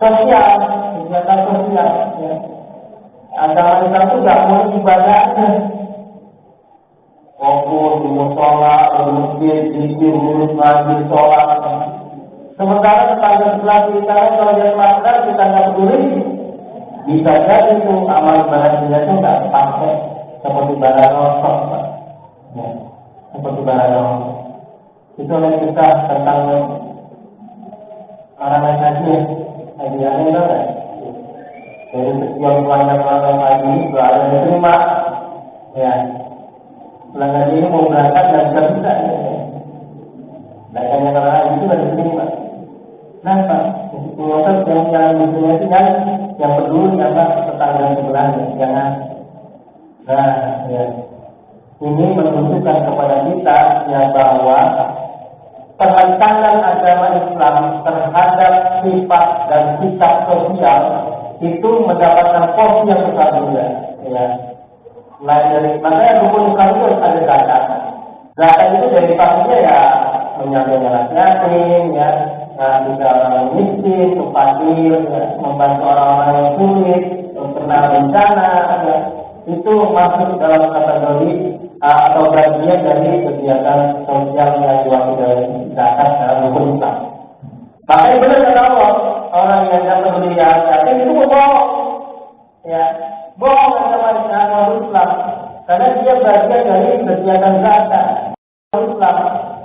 sosial, kegiatan sosial. Ya. Agama Islam itu tidak mau ibadah aja. Fokus di musola, di masjid, zikir, ngaji, sholat. Sementara tetangga sebelah kita kalau dia melakukan kita nggak peduli, bisa jadi itu amal ibadah kita itu nggak pakai seperti bara rosok, ya, seperti bara rosok. Itu oleh kita tentang orang lain lagi ya, hadiahnya itu kan. Dari sekian pelanggan lagi juga ada yang diterima, ya. Pelanggan ini mau berangkat dan bisa. Dagangan orang itu sudah diterima. Kenapa? Proses yang jalan bisnisnya itu yang peduli sama tetangga sebelahnya, jangan. Nah, ya. Ini menunjukkan kepada kita ya bahwa penekanan agama Islam terhadap sifat dan sikap sosial itu mendapatkan porsi yang besar juga. Ya. Lain dari makanya rukun Islam itu ada zakat. Zakat itu dari pastinya ya menyambung anak yatim, ya, juga orang miskin, fakir, ya, membantu orang-orang yang sulit, kena bencana, ya, itu masuk dalam kategori atau bagian dari kegiatan sosial yang diwakili dari zakat dalam rukun Islam. Makanya benar kata Allah, orang yang tidak peduli yatim itu bohong. Ya, bohong sama Islam. Karena dia bagian dari kegiatan zakat. Islam.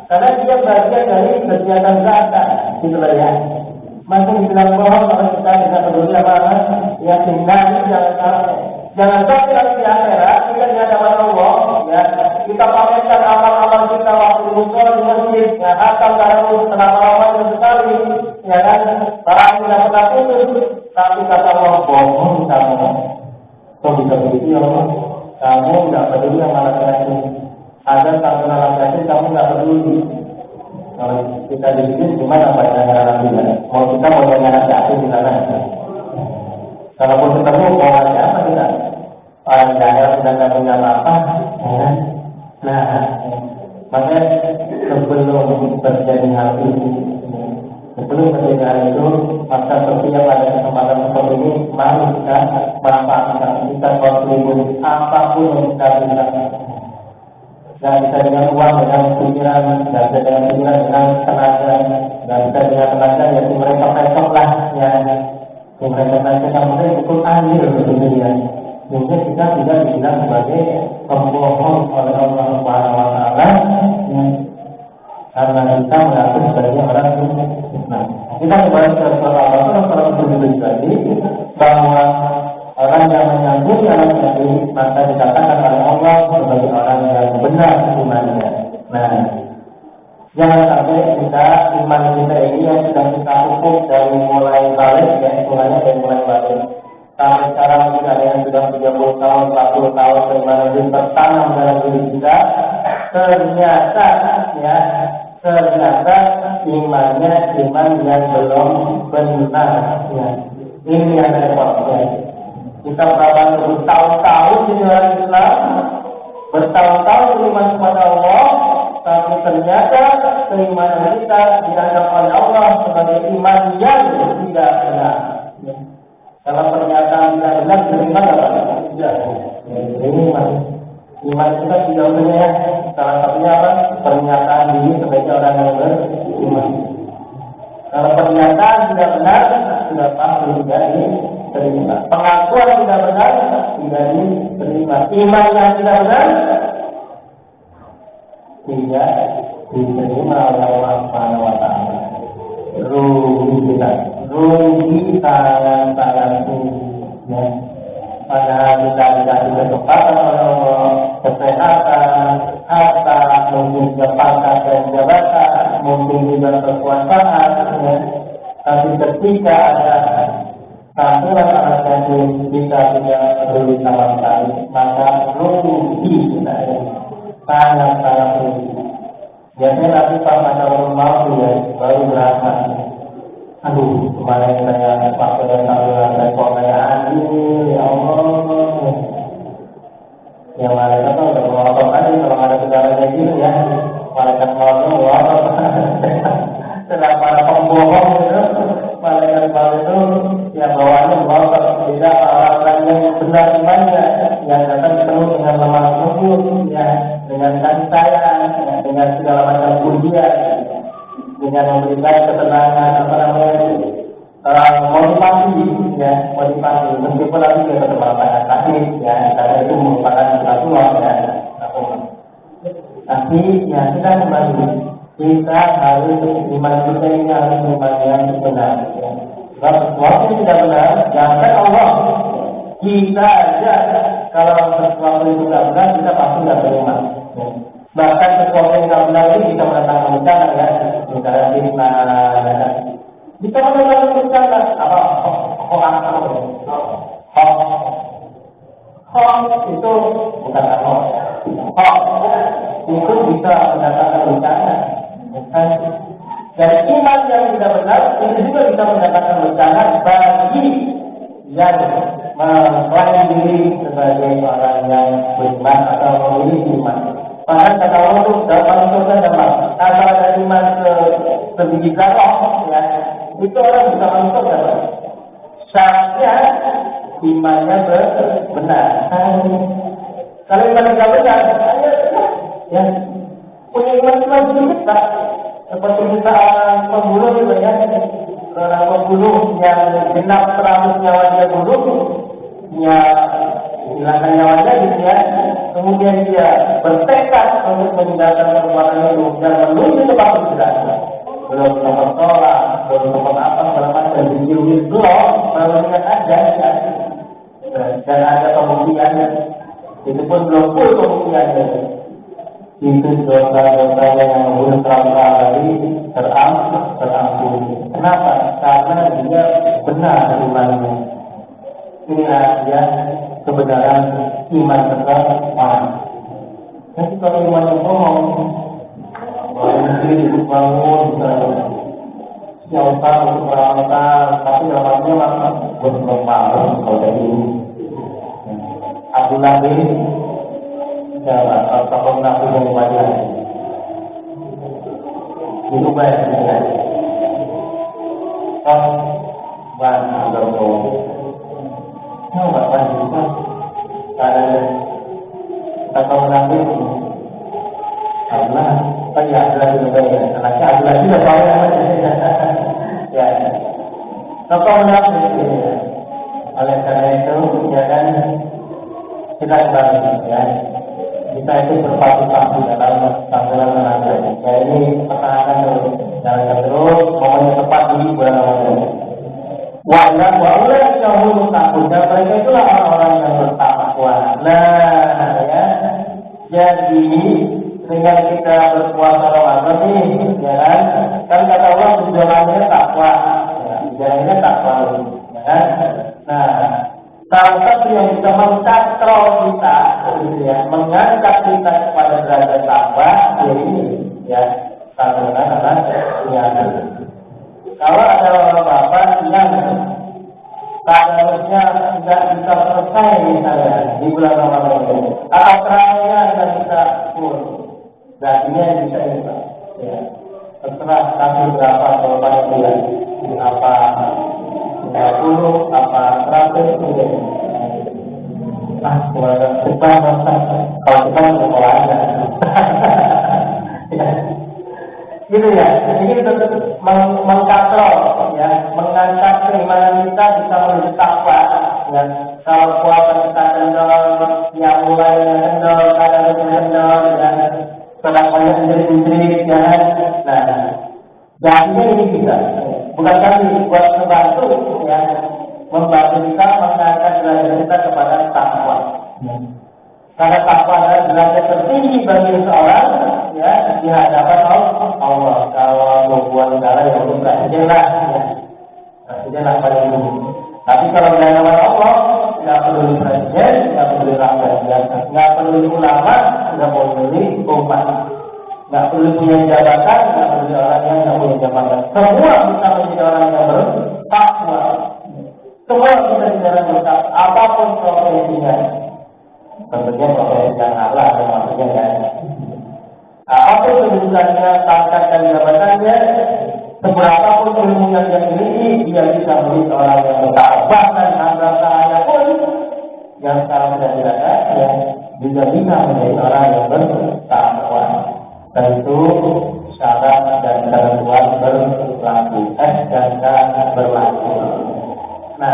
Karena dia bagian dari kegiatan zakat. Gitu lah ya. Masih dibilang bohong kalau kita tidak peduli apa-apa. Ya, tinggal jangan sampai. Jangan sampai nanti di akhirat kita di hadapan Allah, ya, kita pamerkan amal-amal kita waktu musola di masjid, ya, asal baru setelah malam sekali, ya kan, barang tidak pernah putus, tapi kata Allah bohong kamu, kok bisa begitu ya Allah? Kamu tidak peduli sama laki-laki, ada satu laki-laki kamu tidak peduli. Kalau kita di sini gimana pandangan laki-laki? Mau kita mau jangan laki-laki di sana? Kalaupun ketemu mau ada apa kita? Orang daerah sudah tidak punya apa-apa, ya. Nah, makanya sebelum terjadi hal ini, sebelum terjadi hal itu, maka setiap ada kesempatan seperti ini, mari kita manfaatkan, kita kontribusi apapun yang kita bisa. Tidak bisa dengan uang, dengan pikiran, tidak bisa dengan pikiran, dengan tenaga, tidak bisa dengan tenaga, ya mereka pesoklah, ya. Mereka pesok, mereka ikut andil begitu ya. Sehingga kita tidak dibilang sebagai pembohong oleh Allah Subhanahu wa Ta'ala, ya. Karena kita mengaku sebagai orang Islam. Kita kembali ke surah Al-Baqarah tadi bahwa orang yang menyambut anak yatim maka dikatakan oleh Allah sebagai orang yang benar imannya. Nah, jangan sampai kita iman kita ini yang sudah kita pupuk dari mulai balik, ya, mulainya dari mulai balik. Sampai sekarang mungkin ada yang sudah 30 tahun, 40 tahun beriman lebih tertanam dalam diri kita. Ternyata imannya iman yang belum benar. Ya. Ini yang repotnya. Kita beberapa bertahun-tahun di dalam Islam, bertahun-tahun beriman kepada Allah, tapi ternyata keimanan kita dianggap oleh Allah sebagai iman yang tidak benar. Ya. Kalau pernyataan tidak benar, beriman apa? Tidak. Ini iman kita tidak punya. Salah satunya apa? Pernyataan diri sebagai orang yang beriman. Kalau pernyataan tidak benar, sudah pasti tidak diterima. Pengakuan tidak benar, tidak diterima. Iman yang tidak benar, tidak diterima oleh Allah Subhanahu wa Ta'ala. Rugi kita. Rugi sangat-sangat ya. Padahal kita dikasih kesempatan oleh Allah, kesehatan, harta, mungkin juga pangkat dan jabatan, mungkin juga kekuasaan, ya. Tapi ketika ada satuan anak yatim kita tidak peduli sama sekali, maka rugi kita ya. Sangat-sangat rugi. Biasanya nanti pas ada orang mau ya, baru berasa. Aduh, kemarin saya waktu yang tahunan saya kok kayak adil, ya Allah. Yang malaikat tuh udah melotot aja kalau ada saudara kayak gitu ya. Malaikat melotot. Sedang para pembohong itu, malaikat itu yang bawaannya melotot. Tidak orang-orang yang benar imannya, yang datang ketemu dengan lemah lembut, ya, dengan kasih sayang, ya, dengan segala macam pujian. Dengan memberikan ketenangan motivasi, ya, motivasi meskipun nanti dia tetap merasakan sakit, ya, karena itu merupakan sesuatu ya. Tapi ya kita kembali, kita harus iman kita ini harus iman yang benar. Ya. Sebab sesuatu yang tidak benar, jangan Allah. Kita aja kalau sesuatu itu tidak benar, kita pasti tidak terima. Ya. Bahkan sesuatu yang tidak benar ini bisa mendatangkan bencana, ya. Misalnya fitnah, ya. Bisa mendatangkan bencana. Apa? Hoax itu bukan hoax. Hoax itu bisa mendatangkan bencana. Dan iman yang tidak benar itu juga bisa mendatangkan bencana bagi yang mengklaim diri sebagai orang yang beriman atau memiliki iman. Bahkan kata Allah itu dalam surga dapat asal ada iman sebiji zarah, ya, itu orang bisa masuk dapat. Syaratnya imannya benar. Kalau iman tidak benar, ya punya iman cuma sedikit, seperti kita pembunuh itu ya, membunuh yang genap 100 nyawa dia bunuh, ya hilangkan nyawanya gitu ya. Kemudian dia bertekad untuk meninggalkan perbuatan itu dan menuju tempat hijrah. Belum sempat sholat, belum sempat apa segala macam, dijilid belum, baru ingat ada ya. Dan ada pembuktiannya. Itu pun belum full pembuktiannya. Itu dosa-dosanya yang membunuh 100 orang tadi terampuni. Kenapa? Karena dia benar imannya. Inilah dia kebenaran iman seseorang. Jadi kalau imannya bohong, mungkin itu bangun, siapa untuk merawat, tapi lawannya malah belum malu kalau dari ini. Abdullah bin tokoh Nabi yang banyak. Itu banyak ya. Banyak betul. Nggak banyak. Tokoh Nabi Abdullah, ya Abdullah juga ya. Anaknya Abdullah juga soalnya. Ya. Tokoh Nabi. Oleh karena itu, ya kan kita kembali ya. Kita itu berpartisipasi dalam tampilan tenaga. Ya ini pertahanan terus, jangan terus. Pokoknya tepat di bulan Ramadan. Wa'ulai yang takut. Dan mereka itulah orang-orang yang bertakwa. Nah, ya. Jadi dengan kita berpuasa Ramadan ini, ya kan kata Allah tujuannya takwa. Ya, tujuannya takwa, ya kan. Nah. Salah satu yang bisa mengkatrol kita, gitu ya, mengangkat kita kepada derajat takwa, ya ini, ya, kandungan anak niatan. Kalau ada orang bapak yang seharusnya tidak bisa selesai misalnya di bulan Ramadan ini, atau terawihnya tidak bisa full, dan ini yang bisa itu, ya, terserah kasih berapa kalau panitia, apa. 50 apa 100 gitu. Keluarga kita kalau kita sekolah aja. Gitu ya. Jadi itu mengkatrol ya, mengangkat keimanan kita bisa menuju takwa. Ya. Kalau puasa kita kendor, yang mulainya kendor, kadang kendor, ya. Sedang banyak intrik-intrik, ya. Nah, jadinya ini bisa. Bukan kami buat membantu, ya, membantu kita mengangkat derajat kita kepada takwa. Karena takwa adalah derajat tertinggi bagi seseorang, ya, di hadapan Allah. Kalau membuat negara yang bukan jelas, ya, jelas pada ini. Tapi kalau di hadapan Allah, nggak perlu presiden, nggak perlu rakyat, nggak perlu ulama, nggak perlu umat. Nggak perlu punya jabatan, nggak perlu orang yang nggak punya jabatan. Semua bisa menjadi orang yang bertakwa. Semua bisa menjadi orang bertakwa. Apapun profesinya, tentunya profesi yang Allah yang maksudnya kan. Apapun kedudukannya, pangkat dan jabatannya, seberapapun ilmu yang dia miliki, dia bisa menjadi orang yang bertakwa. Bahkan hartanya pun yang sekarang sudah tidak ada, ya, juga bisa menjadi orang yang bertakwa. Tentu syarat dan ketentuan berlaku, dan berlaku. Nah,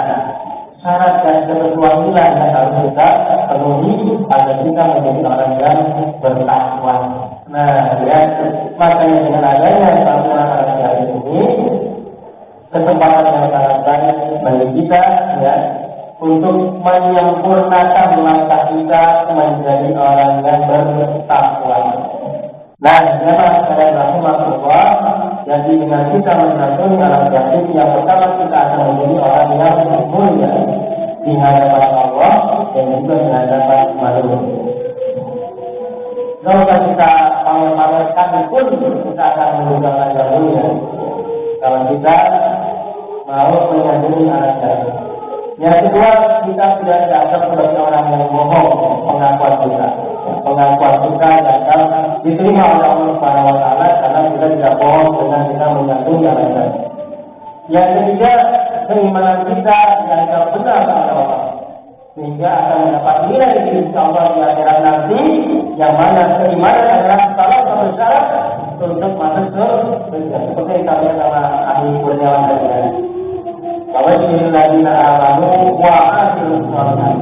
syarat dan ketentuan inilah yang harus kita penuhi agar kita menjadi orang yang bertakwa. Nah, ya, makanya dengan adanya tampilan anak ini, kesempatan yang sangat baik bagi kita, ya, untuk menyempurnakan langkah kita menjadi orang yang bertakwa. Nah, memang sekalian rahimahullah, jadi dengan kita menanggung alam jahit, yang pertama kita akan menjadi orang yang mulia di hadapan Allah dan juga di hadapan manusia. Kalau kita pamer-pamerkan pun kita akan menjadi orang yang mulia. Kalau kita mau menyambungi alam jahit. Yang kedua, kita tidak dianggap sebagai orang yang bohong pengakuan kita. Pengakuan kita gagal diterima oleh Allah Subhanahu wa Ta'ala karena kita tidak bohong dengan kita menyambung alasan. Yang ketiga, keimanan kita dianggap benar oleh Allah, sehingga akan mendapat nilai di sisi Allah di akhirat nanti, yang mana keimanan adalah salah satu syarat untuk masuk surga. Seperti yang kami sama ahli Kurniawan tadi. basyiril ladzina amanu wa amilus sholihat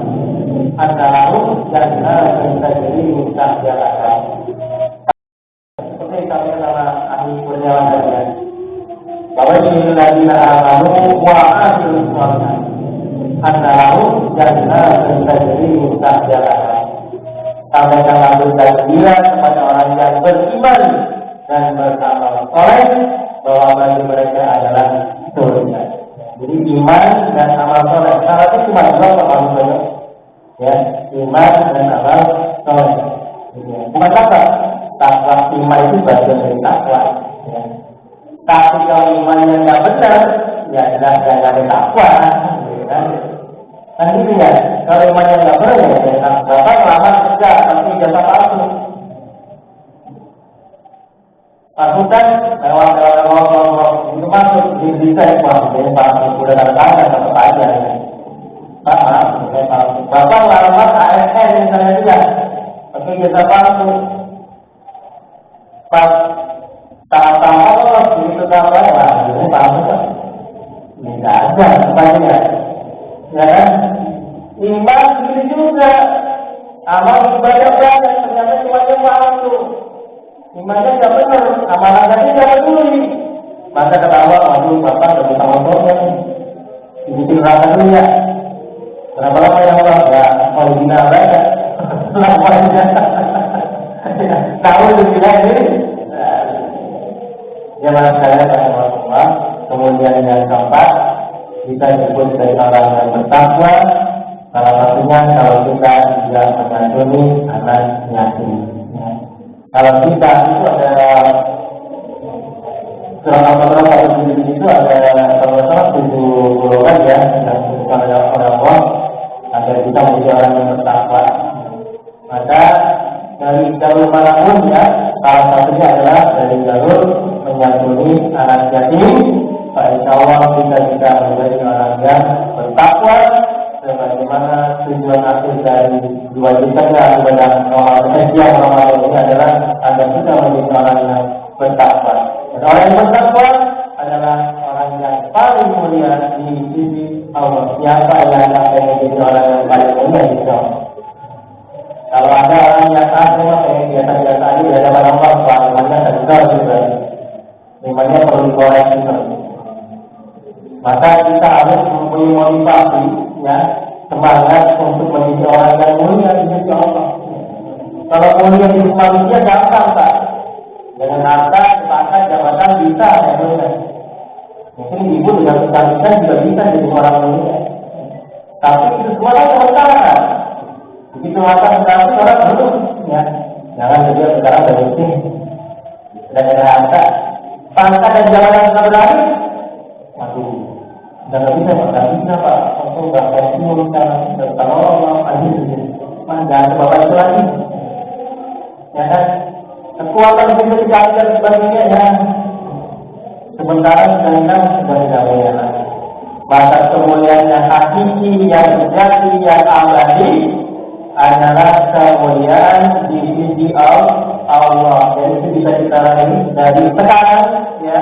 annahum jannatun tajri min tahtiha al-anhar. Seperti kami sama ahli kurniawan tadi. Basyiril ladzina amanu wa amilus sholihat annahum jannatun tajri min tahtiha al-anhar. Sampaikanlah berita gembira kepada orang yang beriman dan beramal soleh bahwa bagi mereka adalah surga. Jadi iman dan amal soleh. Syaratnya cuma dua amal soleh. Ya, iman dan amal soleh. Bukan takwa. Takwa iman itu bagian dari takwa. Ya. Tapi kalau imannya nggak benar, ya jelas nggak ada takwa. Ya. Kan gitu ya. Kalau imannya nggak benar, ya takwa. Bapak lama enggak, tapi jasa palsu. Pasukan lewat itu masuk di desain uang jadi palsu udah datang atau aja ya. Bapak lama ASN misalnya juga pakai jasa palsu. Pas tahu itu apa ya? Ini palsu kan? Tidak ada semuanya, ya kan? Iman ini juga amal ibadah banyak ternyata semuanya palsu. Imannya tidak benar, amalannya tidak peduli. Maka ketawa, waduh bapak lebih tahu motornya nih. Dibikin neraka dulu ya. Berapa lama ya Allah? Ya, original aja. Lamanya. Tahu juga ini. Ya mana saya rahimahullah. Kemudian yang keempat, kita disebut dari orang yang bertakwa. Salah satunya kalau kita tidak mengandungi anak yatim. Kalau kita itu ada surah itu ada sama-sama 7 golongan ya yang disebutkan oleh Allah agar kita menjadi orang yang bertakwa. Maka dari jalur manapun ya, salah satunya adalah dari jalur menyantuni anak yatim. Insya Allah kita bisa menjadi orang yang bertakwa. Sebagaimana tujuan akhir dari 2 juta ibadah Ramadan ini adalah agar kita menjadi orang yang bertakwa. Dan orang yang bertakwa adalah orang yang paling mulia di sisi Allah. Siapa yang akan menjadi orang yang paling mulia di sisi Allah? Kalau ada orang yang pengen biasa-biasa aja di hadapan Allah, imannya terbuka juga. Imannya perlu dikoreksi terus. Maka kita harus mempunyai motivasi ya, semangat untuk menjadi orang yang mulia di sisi Allah. Kalau mulia di sisi manusia gampang Pak. Dengan harta, pangkat, jabatan bisa ya mulia. Mungkin ibu dengan kecantikan juga bisa jadi orang mulia. Tapi itu semua kan sementara. Begitu harta berarti orang belum ya. Jangan juga sekarang dari sini. Dan ada harta, pangkat dan jabatan berlari. Waduh. Dan tidak bisa Pak, untuk nggak pensiun kan, kalau Allah aja jangan bapak itu lagi, ya kan? Kekuatan itu dikali dan sebagainya ya. Sementara sedangkan sudah tidak boleh lagi. Maka kemuliaan yang hakiki, yang sejati, yang abadi adalah kemuliaan di sisi Allah. Jadi itu bisa kita raih dari sekarang ya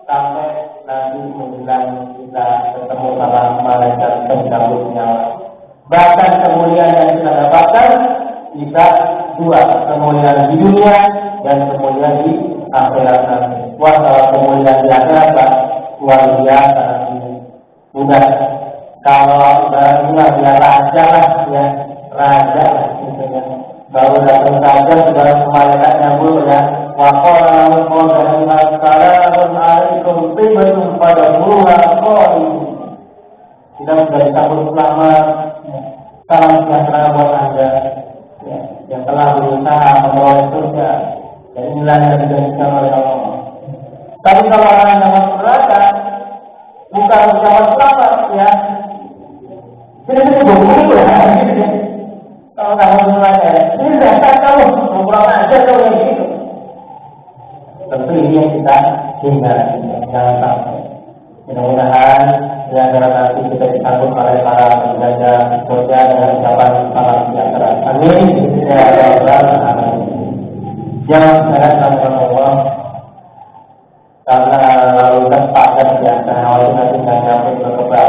sampai nanti menjelang kita ketemu sama malaikat pencabut nyawa. Bahkan kemuliaan yang kita dapatkan bisa 2, kemuliaan di dunia dan kemuliaan di akhirat nanti. Wah, kalau kemuliaan di akhirat luar biasa mudah. Kalau ibaratnya dia raja lah ya, raja lah misalnya. Baru datang saja sudah malaikat nyambut ya. Waqala qawlan assalamun alaikum tibatum pada buruha qawli. Kita sudah disambut selamat. Salam sejahtera buat Anda ya, yang telah berusaha memperoleh surga. Dan inilah yang dijanjikan oleh Allah. Tapi kalau orang yang masuk neraka bukan ucapan selamat ya. Jadi berburu ya. Kalau kamu neraka ya, ini dasar kamu pulang aja kalau yang gitu. Tentu ini yang kita hindari, jangan sampai. Mudah-mudahan di antara nanti kita disambut oleh para penjaga surga dengan ucapan salam sejahtera. Amin. Ya Allah. Yang saya sampaikan Allah, karena lalu lintas padat di antara awal nanti saya sampai ke kebal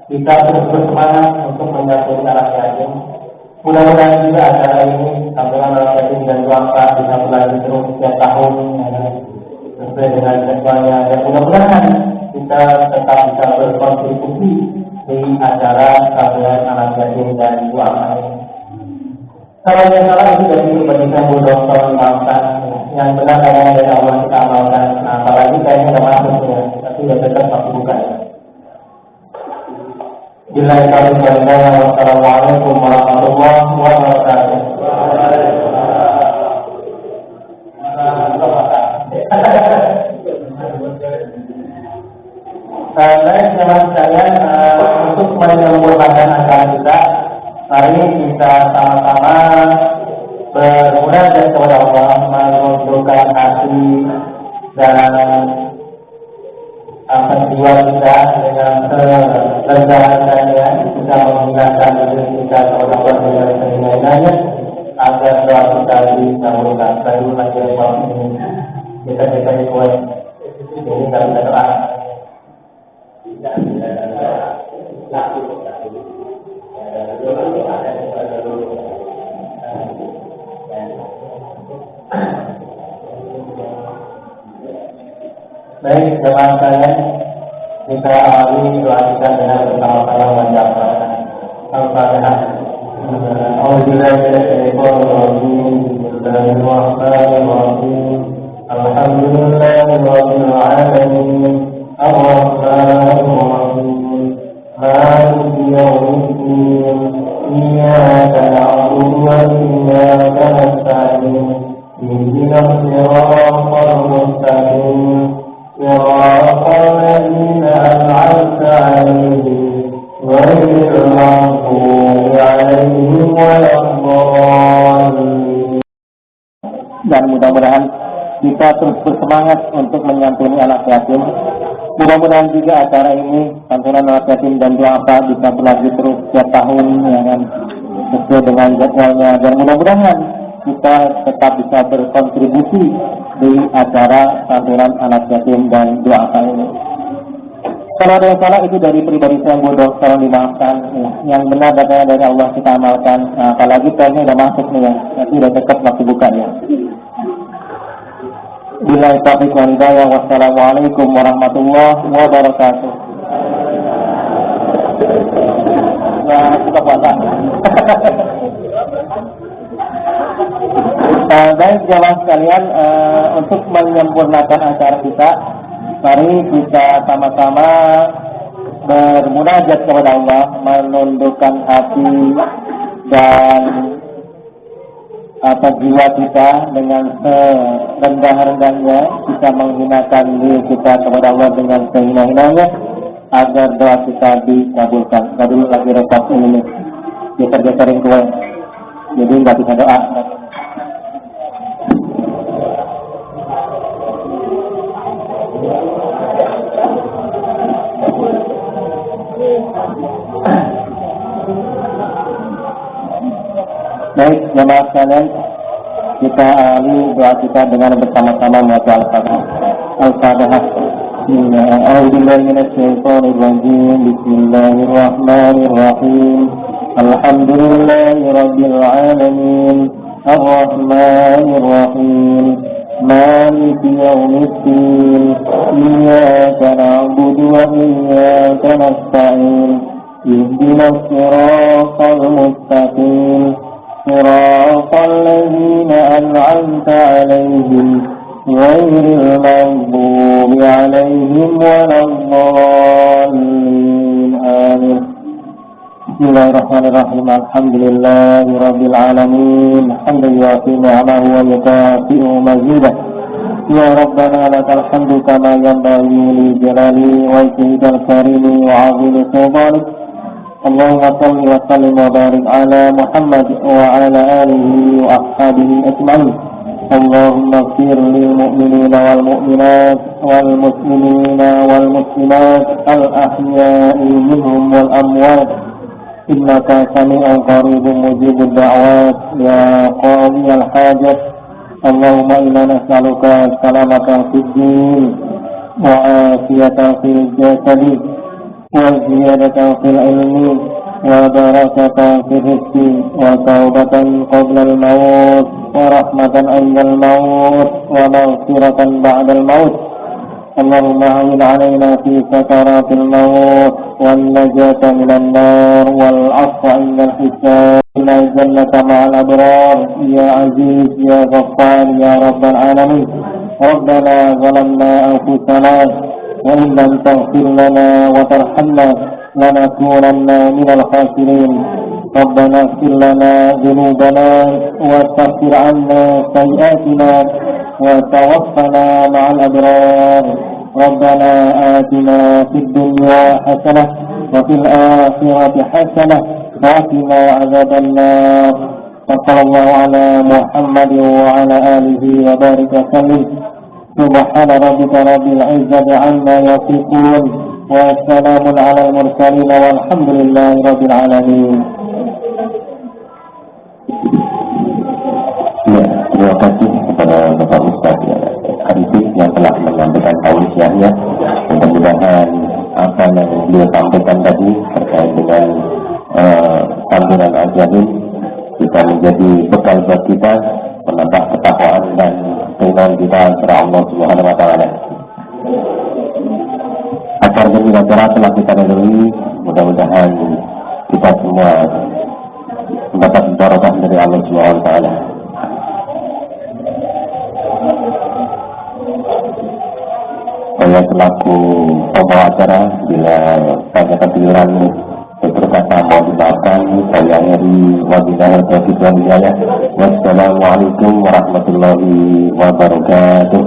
kita terus bersemangat untuk menyantuni anak yatim. Mudah-mudahan juga acara ini santunan anak yatim dan duafa bisa berlanjut terus setiap tahun sesuai dengan jadwalnya, dan mudah-mudahan kita tetap bisa berkontribusi di acara santunan anak yatim dan duafa ini. Kalau yang salah itu dari kebanyakan bodoh kalau dimaafkan, yang benar kayaknya dari Allah kita amalkan. Nah, apalagi kayaknya udah masuk ya, tapi ya tetap masih buka ya. Wassalamualaikum warahmatullahi wabarakatuh. Baik, teman sekalian, untuk menyempurnakan acara kita, mari kita sama-sama bermunajat kepada Allah, menundukkan hati dan jiwa kita dengan serendah-rendahnya, kita menghilangkan diri kita kepada Allah dengan serendah-rendahnya, agar doa kita dikabulkan. Baru lagi ini kita kuat, ini kita terang. Baik, teman sekalian, kita awali doa kita dengan bersama-sama membaca Al-Fatihah. Bismillahirrahmanirrahim. Alhamdulillahirabbil alamin. Ar-Rahmanir-Rahim. Maliki yaumiddin. Iyyaka na'budu wa iyyaka nasta'in. Ihdinas siratal mustaqim. صراط الذين أنعمت عليهم غير المغضوب عليهم ولا الضالين. Dan mudah-mudahan kita terus bersemangat untuk menyantuni anak yatim. Mudah-mudahan juga acara ini, santunan anak yatim dan duafa, bisa berlanjut terus setiap tahun ya kan, sesuai dengan jadwalnya, dan mudah-mudahan kita tetap bisa berkontribusi di acara santunan anak yatim dan duafa ini. Kalau ada yang salah itu dari pribadi saya yang bodoh, tolong dimaafkan. Yang benar datanya dari Allah kita amalkan. Nah, apalagi tehnya udah masuk nih ya, nanti udah dekat waktu buka ya. Billahi taufiq wal hidayah. Wassalamualaikum warahmatullahi wabarakatuh. Ya, kita puasa. Baik jemaah sekalian, untuk menyempurnakan acara kita, mari kita sama-sama bermunajat kepada Allah, menundukkan hati dan jiwa kita dengan serendah-rendahnya, kita menghinakan diri kita kepada Allah dengan sehina-hinanya, agar doa kita dikabulkan. Tadi lagi repot ini, geser-geserin kue, jadi nggak bisa doa. Baik, jemaah sekalian, kita awali doa kita dengan bersama-sama membaca Al-Fatihah. Bismillahirrahmanirrahim. Alhamdulillahirabbil alamin. Ar-Rahmanirrahim. Maliki yaumiddin. Iyyaka na'budu wa iyyaka nasta'in. Ihdinas siratal mustaqim. صراط الذين أنعمت عليهم غير المغضوب عليهم ولا الضالين آمين. Bismillahirrahmanirrahim. Alhamdulillahi rabbil alamin. Hamdan yu'ti ni'amahu wa yukafi'u mazidah. Ya Rabbana lakal hamdu kama yanbaghi li jalali wajhikal karimi wa 'azimi sultanik. Allahumma salli wa sallim wa barik ala Muhammad wa ala alihi wa ashabihi ajma'in. Allahumma ighfir lil mu'minina wal mu'minat wal muslimina wal muslimat al ahya'i minhum wal amwat. Innaka sami'un qaribun mujibud da'wat ya qadiyal hajat. Allahumma inna nas'aluka salamata fid din wa afiyatan fil jasadi وزيادة في العلم وبركة في الرزق وتوبة قبل الموت ورحمة عند الموت ومغفرة بعد الموت. اللهم عين علينا في سكرات الموت والنجاة من النار والعفو عند الحساب إلى الجنة مع الأبرار يا عزيز يا غفار يا رب العالمين. ربنا ظلمنا أنفسنا وإن لم تغفر لنا وترحمنا لنكونن من الخاسرين. ربنا اغفر لنا ذنوبنا وكفر عنا سيئاتنا وتوفنا مع الأبرار. ربنا آتنا في الدنيا حسنة وفي الآخرة حسنة وقنا عذاب النار. وصلى الله على محمد وعلى آله وبارك وسلم. سبحان ربك رب العزة عما يصفون والسلام على المرسلين والحمد لله رب العالمين. Ya, terima kasih kepada Bapak Ustaz Arifin yang telah menyampaikan tausiahnya. Mudah-mudahan apa yang beliau sampaikan tadi terkait dengan tampilan ajaib bisa menjadi bekal buat kita menambah ketakwaan dan keimanan kita kepada Allah Subhanahu wa taala. Acara pembelajaran telah kita lalui, mudah-mudahan kita semua mendapat barokah dari Allah Subhanahu wa taala. Saya selaku pembawa acara, bila saya kekeliruan berkata mohon dimaafkan. Saya akhiri wabillahi taufiq wal hidayah. Wassalamualaikum warahmatullahi wabarakatuh.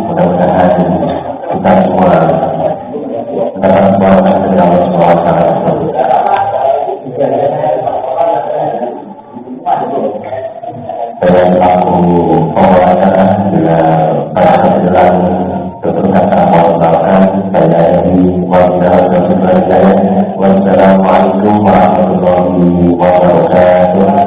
Mudah-mudahan kita semua mendapat akan berkata saya di wassalamualaikum warahmatullahi wabarakatuh.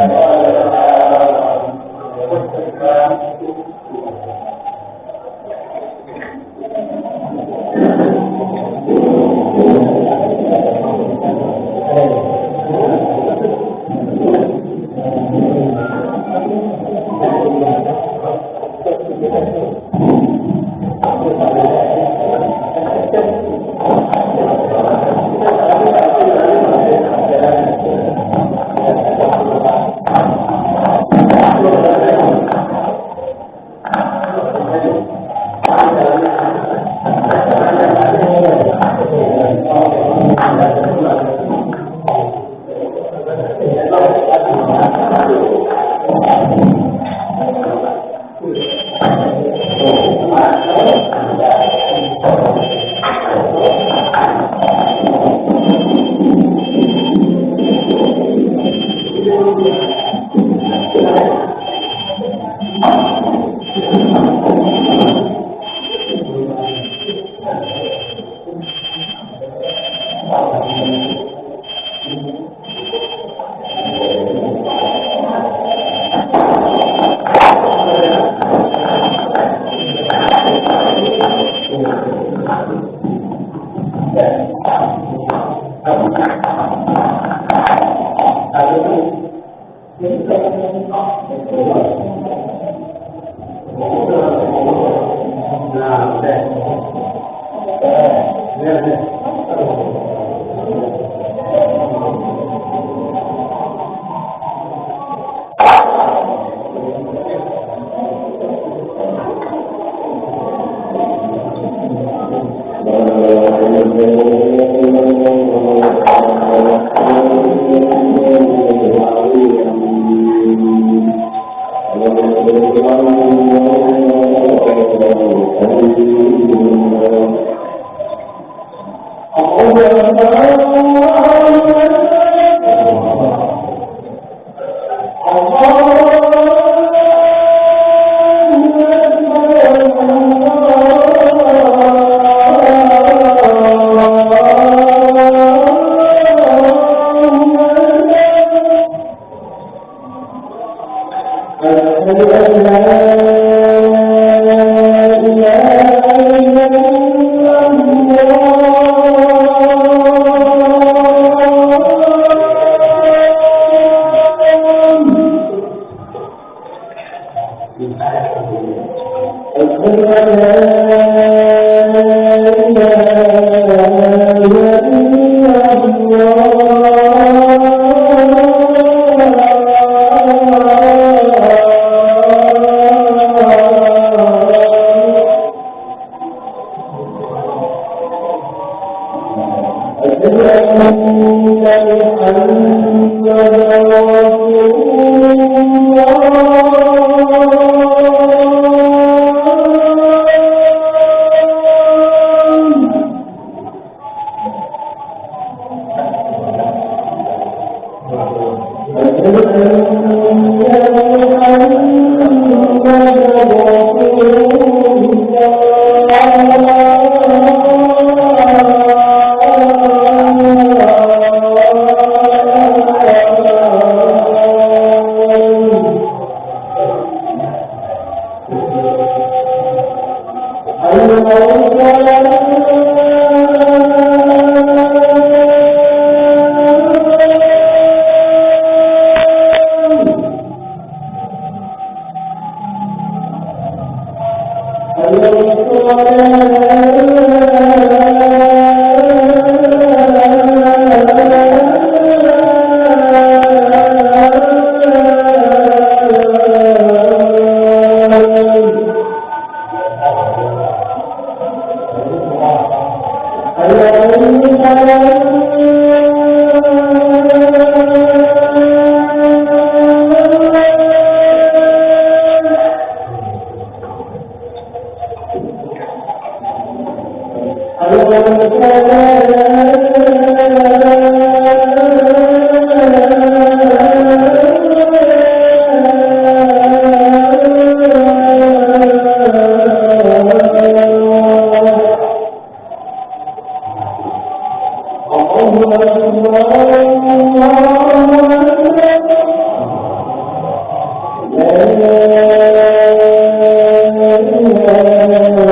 Haleluya.